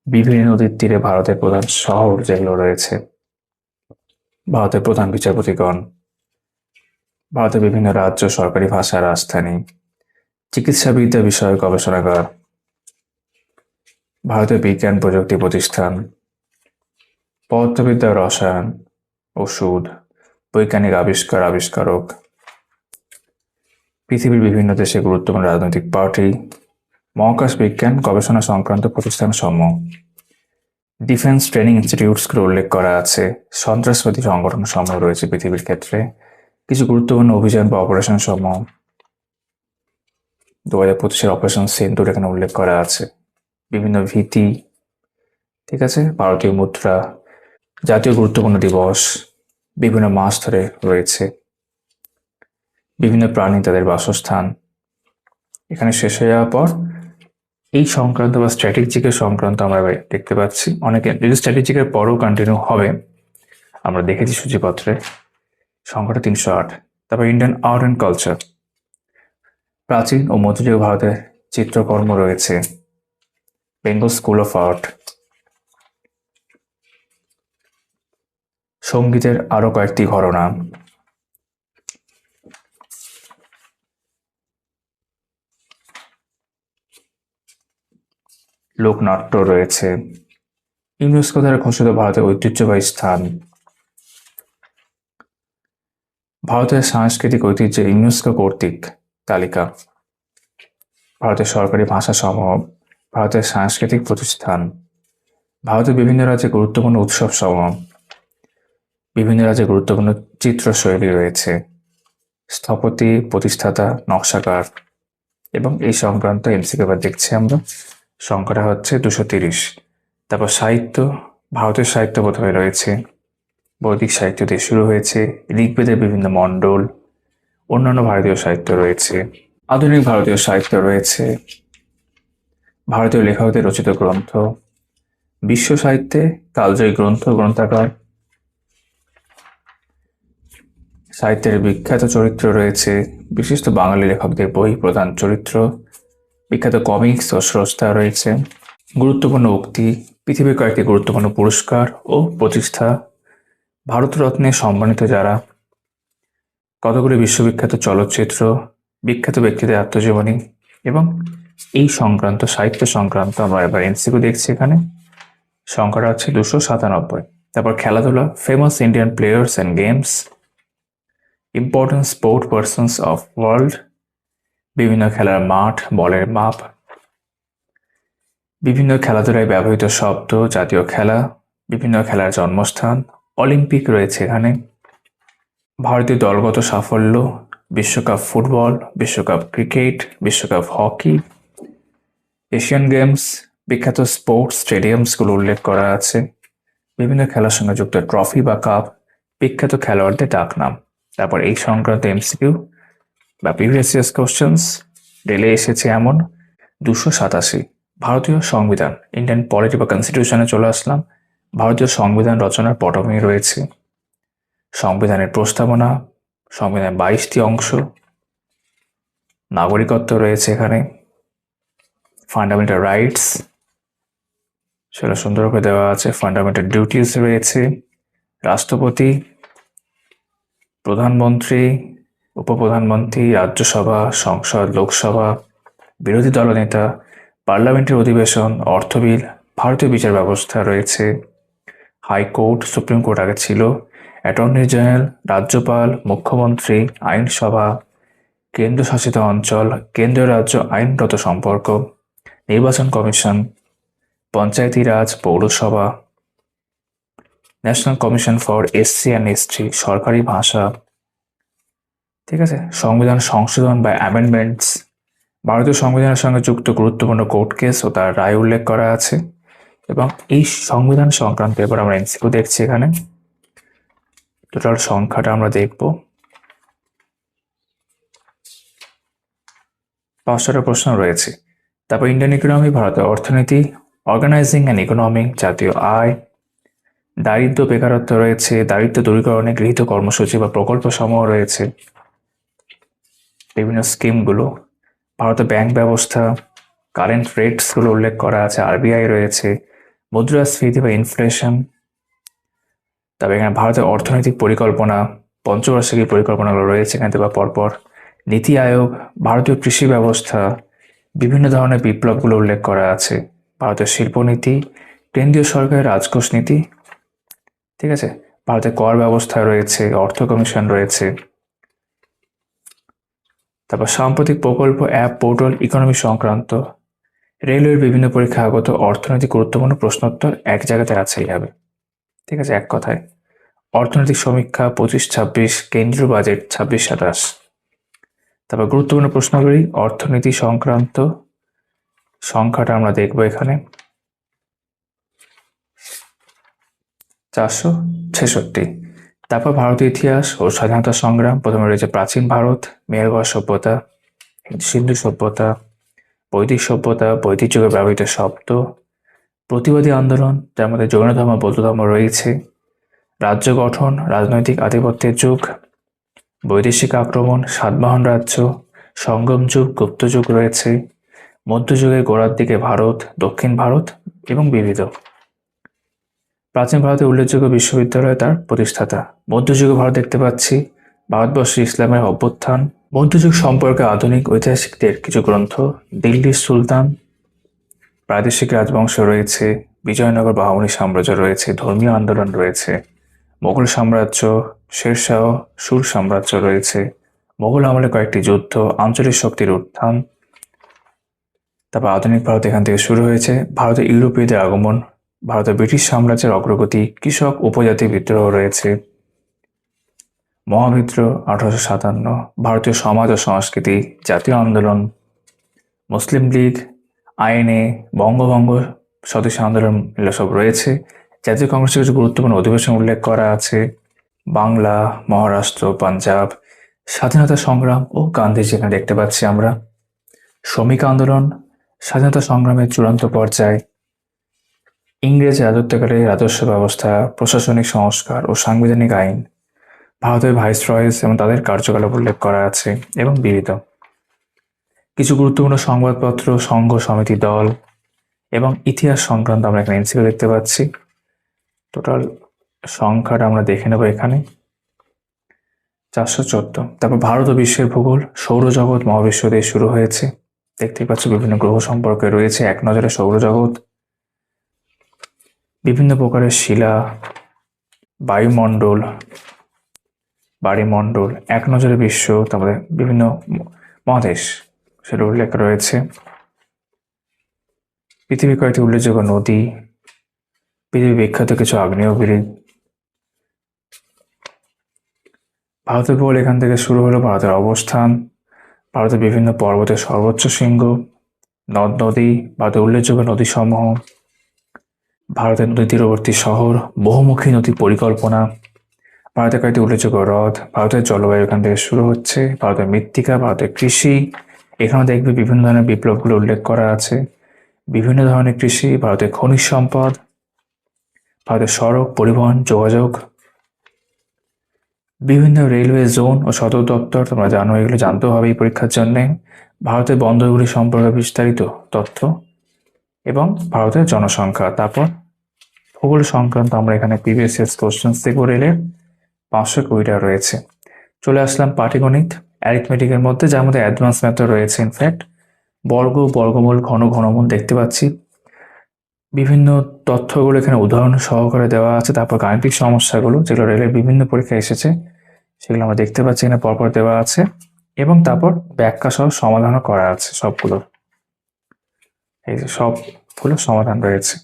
বিভিন্ন নদীর তীরে ভারতের প্রধান শহর যেগুলো রয়েছে, ভারতের প্রধান বিচারপতিগণ, ভারতের বিভিন্ন রাজ্য, সরকারি ভাষা, রাজধানী, চিকিৎসাবিদ্যা বিষয়ক গবেষণাগার, ভারতের বিজ্ঞান প্রযুক্তি প্রতিষ্ঠান, পদার্থবিদ্যা, রসায়ন, ওষুধ, বৈজ্ঞানিক আবিষ্কার, আবিষ্কারক, পৃথিবীর বিভিন্ন দেশে গুরুত্বপূর্ণ রাজনৈতিক পার্টি, মহাকাশ বিজ্ঞান গবেষণা সংক্রান্ত প্রতিষ্ঠান সমূহ, ডিফেন্স ট্রেনিং ইনস্টিটিউটসগুলো উল্লেখ করা আছে। সন্ত্রাসবাদী সংগঠন সমূহ রয়েছে পৃথিবীর ক্ষেত্রে, কিছু গুরুত্বপূর্ণ অভিযান বা অপারেশন সমূহ, 2025-এর অপারেশন সিন্দুর এখানে উল্লেখ করা আছে। বিভিন্ন ভীতি, ঠিক আছে, ভারতীয় মুদ্রা, জাতীয় গুরুত্বপূর্ণ দিবস, বিভিন্ন মাস ধরে রয়েছে, বিভিন্ন প্রাণী, তাদের বাসস্থান। এখানে শেষ হয়ে যাওয়ার পর এই সংক্রান্ত বা স্ট্র্যাটেজিকের সংক্রান্ত আমরা দেখতে পাচ্ছি অনেকে, যদি স্ট্র্যাটেজিকের পরও কন্টিনিউ হবে, আমরা দেখেছি সূচিপত্রে, সংখ্যাটা 308। তারপর ইন্ডিয়ান আর্ট অ্যান্ড কালচার, প্রাচীন ও মধ্যযুগীয় ভারতের চিত্রকর্ম রয়েছে, বেঙ্গল স্কুল অফ আর্ট, সঙ্গীতের আরো কয়েকটি ঘরানা, লোকনাট্য রয়েছে, ইউনেস্কো দ্বারা ঘোষিত ভারতের ঐতিহ্যবাহী স্থান, ভারতের সাংস্কৃতিক ঐতিহ্যের ইউনেস্কো কর্তৃক তালিকা, ভারতের সরকারি ভাষা সমূহ, ভারতের সাংস্কৃতিক প্রতিষ্ঠান, ভারতের বিভিন্ন রাজ্যে গুরুত্বপূর্ণ উৎসব সমূহ, বিভিন্ন রাজ্যে গুরুত্বপূর্ণ চিত্রশৈলী রয়েছে, স্থপতি, প্রতিষ্ঠাতা, নকশাকার, এবং এই সংক্রান্ত এমসিকিউ দেখছি আমরা, সংখ্যাটা হচ্ছে 230। তারপর সাহিত্য, ভারতের সাহিত্য প্রথমে রয়েছে, বৈদিক সাহিত্য দিয়ে শুরু হয়েছে, ঋগ্বেদের বিভিন্ন মণ্ডল, অন্যান্য ভারতীয় সাহিত্য রয়েছে, আধুনিক ভারতীয় সাহিত্য রয়েছে, ভারতীয় লেখকদের রচিত গ্রন্থ, বিশ্ব সাহিত্যে কালজয়ী গ্রন্থ, গ্রন্থাগার, সাহিত্যের বিখ্যাত চরিত্র রয়েছে, বিশিষ্ট বাঙালি লেখকদের বই, প্রধান চরিত্র, বিখ্যাত কমিক্স ও স্রষ্টা রয়েছে, গুরুত্বপূর্ণ উক্তি, পৃথিবীর কয়েকটি গুরুত্বপূর্ণ পুরস্কার ও প্রতিষ্ঠা, ভারতরত্নে সম্মানিত যারা, কতগুলি বিশ্ববিখ্যাত চলচ্চিত্র, বিখ্যাত ব্যক্তিদের আত্মজীবনী, এবং এই সংক্রান্ত সাহিত্য সংক্রান্ত আমরা এবার এমসিকিউ দেখছি। এখানে সংখ্যাটা হচ্ছে 297। তারপর খেলাধুলা, famous Indian players and games, important sport persons of world, বিভিন্ন খেলার মাঠ, বলের মাপ, বিভিন্ন খেলাধুলায় ব্যবহৃত শব্দ, জাতীয় খেলা, বিভিন্ন খেলার জন্মস্থান, অলিম্পিক রয়েছে এখানে, ভারতীয় দলগত সাফল্য, বিশ্বকাপ ফুটবল, বিশ্বকাপ ক্রিকেট, বিশ্বকাপ হকি, এশিয়ান গেমস, বিখ্যাত স্পোর্টস স্টেডিয়ামসগুলো উল্লেখ করা আছে, বিভিন্ন খেলার সঙ্গে যুক্ত ট্রফি বা কাপ, বিখ্যাত খেলোয়াড়দের ডাকনাম। তারপর এই সংক্রান্ত এমসিকিউ বা প্রিভিয়াস ইয়ার্স কোশ্চেন্স রেলে এসেছে এমন 287। ভারতীয় সংবিধান, ইন্ডিয়ান পলিটি বা কনস্টিটিউশনে চলে আসলাম, ভারতীয় সংবিধান রচনার পটভূমি রয়েছে, সংবিধানের প্রস্তাবনা, সংবিধানের 22টি অংশ, নাগরিকত্ব রয়েছে এখানে, ফান্ডামেন্টাল রাইটস সেটা সুন্দরভাবে দেওয়া আছে, ফান্ডামেন্টাল ডিউটিস রয়েছে, রাষ্ট্রপতি, প্রধানমন্ত্রী, উপপ্রধানমন্ত্রী, রাজ্যসভা, সংসদ, লোকসভা, বিরোধী দলনেতা, পার্লামেন্টের অধিবেশন, অর্থবিল, ভারতীয় বিচার ব্যবস্থা রয়েছে, হাইকোর্ট, সুপ্রিম কোর্ট আগে ছিল, অ্যাটর্নি জেনারেল, রাজ্যপাল, মুখ্যমন্ত্রী, আইনসভা, কেন্দ্রশাসিত অঞ্চল, কেন্দ্রীয় রাজ্য আইনগত সম্পর্ক, নির্বাচন কমিশন, পঞ্চায়েতি রাজ, পৌরসভা, national commission for SC and ST, সরকারি ভাষা। ঠিক আছে, সংবিধান সংশোধন বা অ্যামেন্ডমেন্টস, ভারতীয় সংবিধানের সঙ্গে যুক্ত গুরুত্বপূর্ণ কোর্ট কেস ও তার রায় উল্লেখ করা আছে। এবং এই সংবিধান সংক্রান্ত এবার আমরা এমসিকিউ দেখছি। এখানে টোটাল সংখ্যাটা আমরা দেখব, 5টা প্রশ্ন রয়েছে। তারপর ইন্ডিয়ান ইকোনমি, ভারতের অর্থনীতি, অর্গানাইজিং অ্যান্ড ইকোনমি, জাতীয় আয়, দারিদ্র্য বেকারত্ব রয়েছে, দারিদ্র্য দূরীকরণে গৃহীত কর্মসূচি বা প্রকল্প সমূহ রয়েছে, বিভিন্ন স্কিমগুলো, ভারতের ব্যাংক ব্যবস্থা, কারেন্ট রেটসগুলো উল্লেখ করা আছে, আরবিআই রয়েছে, মুদ্রাস্ফীতি বা ইনফ্লেশন, তবে এখানে ভারতের অর্থনৈতিক পরিকল্পনা, পঞ্চবার্ষিকী পরিকল্পনাগুলো রয়েছে এখানে বা পরপর, নীতি আয়োগ, ভারতীয় কৃষি ব্যবস্থা, বিভিন্ন ধরনের বিপ্লবগুলো উল্লেখ করা আছে, ভারতের শিল্পনীতি, কেন্দ্রীয় সরকারের রাজকোষ নীতি। ঠিক আছে, ভারতের কর ব্যবস্থা রয়েছে, অর্থ কমিশন রয়েছে, তারপর সাম্প্রতিক প্রকল্প, অ্যাপ, পোর্টাল, ইকোনমি সংক্রান্ত, রেলওয়ের বিভিন্ন পরীক্ষা আগত অর্থনৈতিক গুরুত্বপূর্ণ প্রশ্নোত্তর এক জায়গাতে আছেই হবে। ঠিক আছে, এক কথায় অর্থনৈতিক সমীক্ষা 25-26, কেন্দ্রীয় বাজেট 26-27। তারপর গুরুত্বপূর্ণ প্রশ্নগুলি, অর্থনীতি সংক্রান্ত সংখ্যাটা আমরা দেখবো এখানে 466। তারপর ভারতীয় ইতিহাস ও স্বাধীনতা সংগ্রাম, প্রথমে রয়েছে প্রাচীন ভারত, মেহেরগড় সভ্যতা, সিন্ধু সভ্যতা, বৈদিক সভ্যতা, বৈদিক যুগে ব্যবহৃত শব্দ, প্রতিবাদী আন্দোলন যার মধ্যে জৈন ধর্ম, বৌদ্ধ ধর্ম রয়েছে, রাজ্য গঠন, রাজনৈতিক আধিপত্যের যুগ, বৈদেশিক আক্রমণ, সাতবাহন রাজ্য, সঙ্গম যুগ, গুপ্ত যুগ রয়েছে, মধ্যযুগের গোড়ার দিকে ভারত, দক্ষিণ ভারত এবং বিবিধ। প্রাচীন ভারতের উল্লেখযোগ্য বিশ্ববিদ্যালয়, তার প্রতিষ্ঠাতা। মধ্যযুগে ভারত দেখতে পাচ্ছি, ভারতবর্ষে ইসলামের অভ্যুত্থান, মধ্যযুগ সম্পর্কে আধুনিক ঐতিহাসিকদের কিছু গ্রন্থ, দিল্লির সুলতান, প্রাদেশিক রাজবংশ রয়েছে, বিজয়নগর বাহুনী সাম্রাজ্য রয়েছে, ধর্মীয় আন্দোলন রয়েছে, মোগল সাম্রাজ্য, শেরশাহ সুর সাম্রাজ্য রয়েছে, মোগল আমলে কয়েকটি যুদ্ধ, আঞ্চলিক শক্তির উত্থান। তারপর আধুনিক ভারত এখান থেকে শুরু হয়েছে, ভারতে ইউরোপীয়দের আগমন, ভারতের ব্রিটিশ সাম্রাজ্যের অগ্রগতি, কৃষক উপজাতি বিদ্রোহ রয়েছে, মহাবিদ্রোহ 1857, ভারতীয় সমাজ ও সংস্কৃতি, জাতীয় আন্দোলন, মুসলিম লীগ, আইএনএ, বঙ্গভঙ্গ স্বদেশী আন্দোলন, এগুলো সব রয়েছে। জাতীয় কংগ্রেসের কিছু গুরুত্বপূর্ণ অধিবেশন উল্লেখ করা আছে, বাংলা, মহারাষ্ট্র, পাঞ্জাব, স্বাধীনতা সংগ্রাম ও গান্ধীজি এখানে দেখতে পাচ্ছি আমরা, শ্রমিক আন্দোলন, স্বাধীনতা সংগ্রামের চূড়ান্ত পর্যায়, ইংরেজ রাজত্বকালে রাজস্ব ব্যবস্থা, প্রশাসনিক সংস্কার ও সাংবিধানিক আইন, ভারতের ভাইসরয়েস এবং তাদের কার্যকলাপ উল্লেখ করা আছে এবং বিবিধ। কিছু গুরুত্বপূর্ণ সংবাদপত্র, সংঘ, সমিতি, দল এবং ইতিহাস সংক্রান্ত আমরা এখানে এমসিকিউ দেখতে পাচ্ছি। টোটাল সংখ্যাটা আমরা দেখে নেব এখানে 414। তারপর ভারত ও বিশ্বের ভূগোল, সৌরজগৎ, মহাবিশ্ব দিয়ে শুরু হয়েছে, দেখতেই পাচ্ছ বিভিন্ন গ্রহ সম্পর্কে রয়েছে, এক নজরে সৌরজগৎ, বিভিন্ন প্রকারের শিলা, বায়ুমণ্ডল, বাড়িমণ্ডল, এক নজরে বিশ্ব, তারপরে বিভিন্ন মহাদেশ সেটা উল্লেখ রয়েছে, পৃথিবীর কয়েকটি উল্লেখযোগ্য নদী, পৃথিবী বিখ্যাত কিছু আগ্নেয়গিরি। ভারতের ভূগোল এখান থেকে শুরু হলো, ভারতের অবস্থান, ভারতের বিভিন্ন পর্বতের সর্বোচ্চ শৃঙ্গ, নদ নদী, ভারতের উল্লেখযোগ্য নদীসমূহ, ভারতের নদী তীরবর্তী শহর, বহুমুখী নদী পরিকল্পনা, ভারতের কয়েকটি উল্লেখযোগ্য হ্রদ, ভারতের জলবায়ু এখান থেকে শুরু হচ্ছে, ভারতের মৃত্তিকা, ভারতের কৃষি, এখানে দেখবে বিভিন্ন ধরনের বিপ্লবগুলো উল্লেখ করা আছে, বিভিন্ন ধরনের কৃষি, ভারতের খনিজ সম্পদ, ভারতের সড়ক পরিবহন যোগাযোগ, বিভিন্ন রেলওয়ে জোন ও সদর দপ্তর, তোমরা জানো এগুলো জানতেও হবে এই পরীক্ষার জন্যে। ভারতের বন্দরগুলি সম্পর্কে বিস্তারিত তথ্য এবং ভারতের জনসংখ্যা। তারপর ভূগোল সংক্রান্ত আমরা এখানে প্রিভিয়াস ইয়ার্স কোশ্চেন দেখব। রেলের 520টা রয়েছে। চলে আসলাম পাটিগণিত অ্যারিথমেটিকের মধ্যে, যার মধ্যে অ্যাডভান্স ম্যাথড রয়েছে। ইনফ্যাক্ট বর্গ, বর্গমূল, ঘন, ঘনমূল দেখতে পাচ্ছি। বিভিন্ন তথ্যগুলো এখানে উদাহরণ সহকারে দেওয়া আছে। তারপর গাণিতিক সমস্যাগুলো যেগুলো রেলের বিভিন্ন পরীক্ষায় এসেছে সেগুলো আমরা দেখতে পাচ্ছি এখানে পরপর দেওয়া আছে, এবং তারপর ব্যাখ্যা সহ সমাধানও করা আছে সবগুলো। এই যে সবগুলো সমাধান রয়েছে।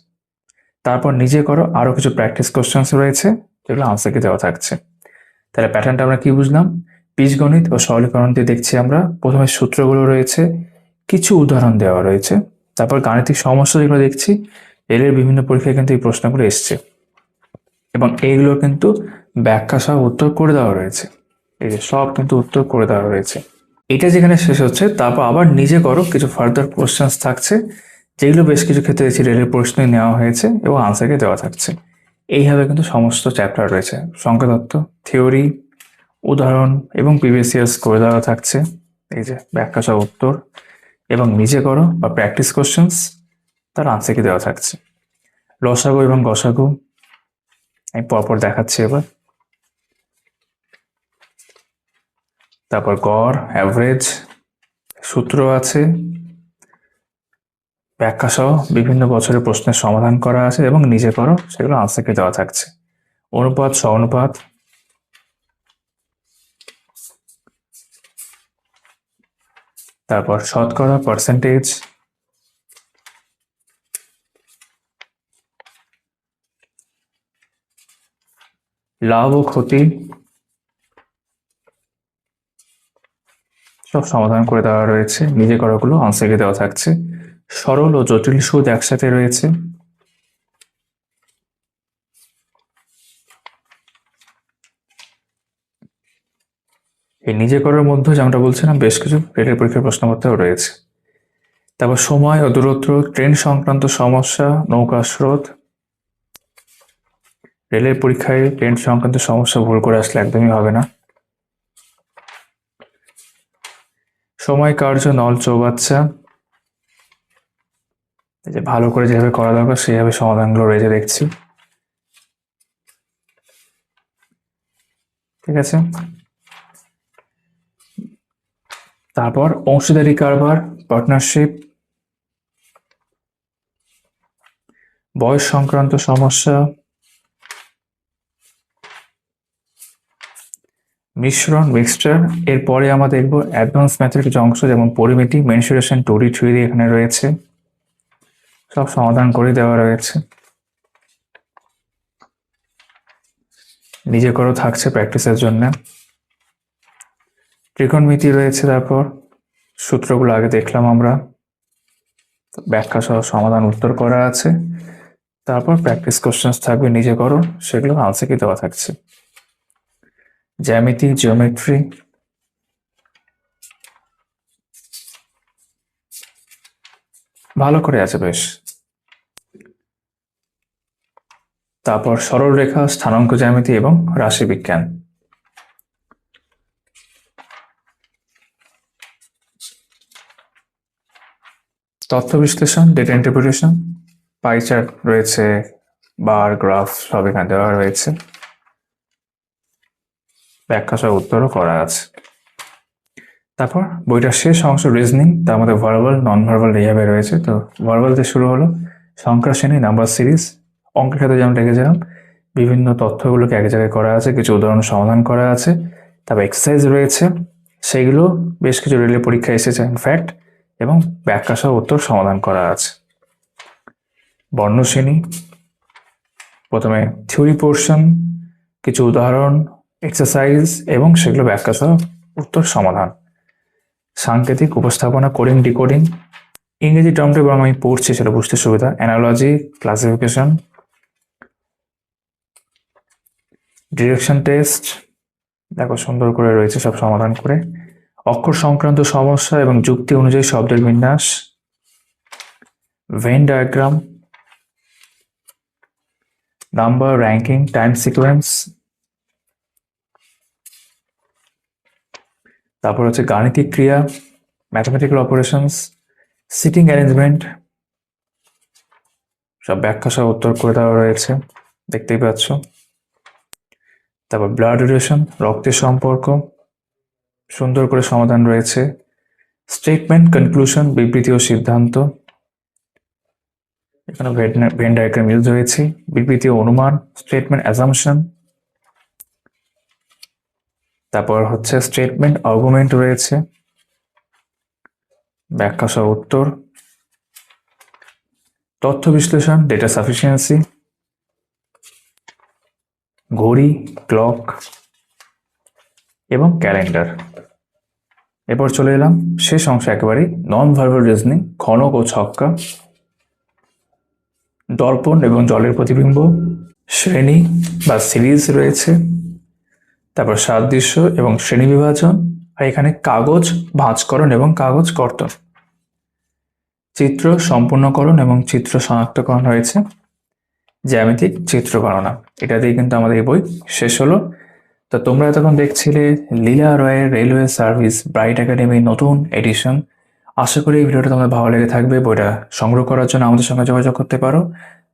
তারপর নিজে করো আরো কিছু প্র্যাকটিস কোশ্চেন্স রয়েছে যেগুলো আনসারকে দেওয়া থাকছে। তাহলে প্যাটার্নটা আমরা কি বুঝলাম? বীজগণিত ও সরলীকরণ দিয়ে দেখছি আমরা। প্রথমে সূত্রগুলো রয়েছে, কিছু উদাহরণ দেওয়া রয়েছে, তারপর গাণিতিক সমস্যা যেগুলো দেখছি রেলের বিভিন্ন পরীক্ষায় কিন্তু এই প্রশ্নগুলো এসছে, এবং এইগুলো কিন্তু ব্যাখ্যা সহ উত্তর করে দেওয়া রয়েছে। এই যে সব কিন্তু উত্তর করে দেওয়া রয়েছে। এটা যেখানে শেষ হচ্ছে, তারপর আবার নিজে করো কিছু ফার্দার কোশ্চেন্স থাকছে, যেগুলো বেশ কিছু ক্ষেত্রে দেখছি রেলের প্রশ্নই নেওয়া হয়েছে এবং আনসারকে দেওয়া থাকছে। এইভাবে কিন্তু সমস্ত চ্যাপ্টার রয়েছে। সংখ্যাতত্ত্ব, থিওরি, উদাহরণ এবং প্রিভিয়াস ইয়ার্স করে দেওয়া থাকছে। এই যে ব্যাখ্যা সহ উত্তর এবং নিজে করো বা প্র্যাকটিস কোশ্চেন্স, তার আনসারকে দেওয়া থাকছে। লসাগু এবং গসাগু আমি পরপর দেখাচ্ছি এবার। তারপর গড়, অ্যাভারেজ, সূত্র আছে, ব্যাখ্যা সহ বিভিন্ন বছরের প্রশ্নের সমাধান করা আছে এবং নিজে করো সেগুলো আনসারকে দেওয়া থাকছে। অনুপাত, সমানুপাত, তারপর শতকরা, পার্সেন্টেজ, লাভ ও ক্ষতি, সব সমাধান করে দেওয়া রয়েছে। নিজে করাগুলো আনসারকে দেওয়া থাকছে। সরল ও জটিল সুদ একসাথে রয়েছে। এই নিজে করার মধ্যে যেমনটা বলছিলাম বেশ কিছু রেলের পরীক্ষার প্রশ্নপত্রও রয়েছে। তারপর সময় ও দূরত্ব, ট্রেন সংক্রান্ত সমস্যা, নৌকা স্রোত। রেলের পরীক্ষায় ট্রেন সংক্রান্ত সমস্যা ভুল করে আসলে একদমই হবে না। সময় কার্য, নল চৌবাচ্চা, এই যে ভালো করে যেভাবে করা দরকার সেইভাবে সমাধানগুলো রয়েছে দেখছি। ঠিক আছে। তারপর অংশীদারি কারবার, পার্টনারশিপ, বয়স সংক্রান্ত সমস্যা, মিশ্রণ, মিক্সচার। এরপরে আমরা দেখবো অ্যাডভান্স ম্যাথের কিছু অংশ, যেমন পরিমিতি, মেনসুরেশন, 2D 3D এখানে রয়েছে, সব সমাধান করে দেওয়া রয়েছে। নিজে করেও থাকছে প্র্যাকটিসের জন্য। ত্রিকোণমিতি রয়েছে, তারপর সূত্রগুলো আগে দেখলাম আমরা, ব্যাখ্যা সহ সমাধান উত্তর করা আছে। তারপর প্র্যাকটিস কোশ্চেন্স থাকবে, নিজে করো, সেগুলো আনসারকে দেওয়া থাকছে। জ্যামিতি, জিওমেট্রি, ভালো করে আছে বেশ। তারপর সরল রেখা, স্থানাঙ্ক জ্যামিতি এবং রাশি বিজ্ঞান। তথ্য বিশ্লেষণ, ডেটা ইন্টারপ্রিটেশন, পাই চার্ট রয়েছে, বার, গ্রাফ সব এখানে দেওয়া রয়েছে, ব্যাখ্যা সহ উত্তরও করা আছে। তারপর বইটার শেষ অংশ রিজনিং, তার মধ্যে ভার্বাল, নন ভার্বাল এইভাবে রয়েছে। তো ভার্বাল দিয়ে শুরু হলো সংখ্যা শ্রেণী, নাম্বার সিরিজ। অঙ্কের ক্ষেত্রে যেমন রেখেছিলাম বিভিন্ন তথ্যগুলোকে এক জায়গায় করা আছে, কিছু উদাহরণ সমাধান করা আছে। তারপর এক্সারসাইজ রয়েছে, সেইগুলো বেশ কিছু রেলের পরীক্ষায় এসেছে ইনফ্যাক্ট, এবং ব্যাখ্যা সহ উত্তর সমাধান করা আছে। বর্ণশ্রেণী, প্রথমে থিওরি পোর্শন, কিছু উদাহরণ, এক্সারসাইজ এবং সেগুলো ব্যাখ্যা সহ উত্তর সমাধান। সাংকেতিক উপস্থাপনা, কোডিং, ডিকোডিং, ইংরেজি টার্মটা এবং আমি পড়ছি সেটা বুঝতে সুবিধা। অ্যানালজি, ক্লাসিফিকেশন, ডিরেকশন টেস্ট, দেখো সুন্দর করে রয়েছে সব সমাধান করে। অক্ষর সংক্রান্ত সমস্যা এবং যুক্তি অনুযায়ী শব্দের বিন্যাস, Venn diagram, number, ranking, time sequence, তারপর হচ্ছে গাণিতিক ক্রিয়া, ম্যাথমেটিক্যাল অপারেশনস, সিটিং অ্যারেঞ্জমেন্ট, সব ব্যাখ্যা সহ উত্তর করে দেওয়া রয়েছে, দেখতেই পাচ্ছ। তারপর ব্লাড রিলেশন, রক্তের সম্পর্ক, সুন্দর করে সমাধান রয়েছে। স্টেটমেন্ট, কনক্লুশন, বিবৃতি ও সিদ্ধান্ত, এখানে ভেন ডায়াগ্রাম ইউজ হয়েছে। বিবৃতি ও অনুমান, স্টেটমেন্ট অ্যাজাম্পশন, তারপর হচ্ছে স্টেটমেন্ট আর্গুমেন্ট রয়েছে, ব্যাখ্যা সহ উত্তর। তথ্য বিশ্লেষণ, ডেটা সাফিসিয়েন্সি, ঘড়ি, ক্লক এবং ক্যালেন্ডার। এরপর চলে এলাম শেষ অংশ একেবারে নন ভার্বাল রিজনিং, ঘনক ও ছক্কা, দর্পণ এবং জলের প্রতিবিম্ব, শ্রেণী বা সিরিজ রয়েছে, তারপর সাদৃশ্য এবং শ্রেণী বিভাজন, আর এখানে কাগজ ভাঁজকরণ এবং কাগজ কর্তন, চিত্র সম্পূর্ণকরণ এবং চিত্র শনাক্তকরণ রয়েছে, জ্যামিতিক চিত্র গণনা। এটা দিয়ে কিন্তু আমাদের এই বই শেষ হলো। তো তোমরা এতক্ষণ দেখছিলে লীলা রয়ের রেলওয়ে সার্ভিস ব্রাইট একাডেমি নতুন এডিশন। আশা করি এই ভিডিওটা তোমাদের ভালো লেগে থাকবে। বইটা সংগ্রহ করার জন্য আমাদের সঙ্গে যোগাযোগ করতে পারো।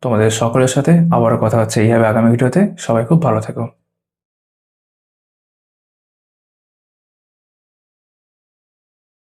তোমাদের সকলের সাথে আবারও কথা হচ্ছে এইভাবে আগামী ভিডিওতে। সবাই খুব ভালো থেকো।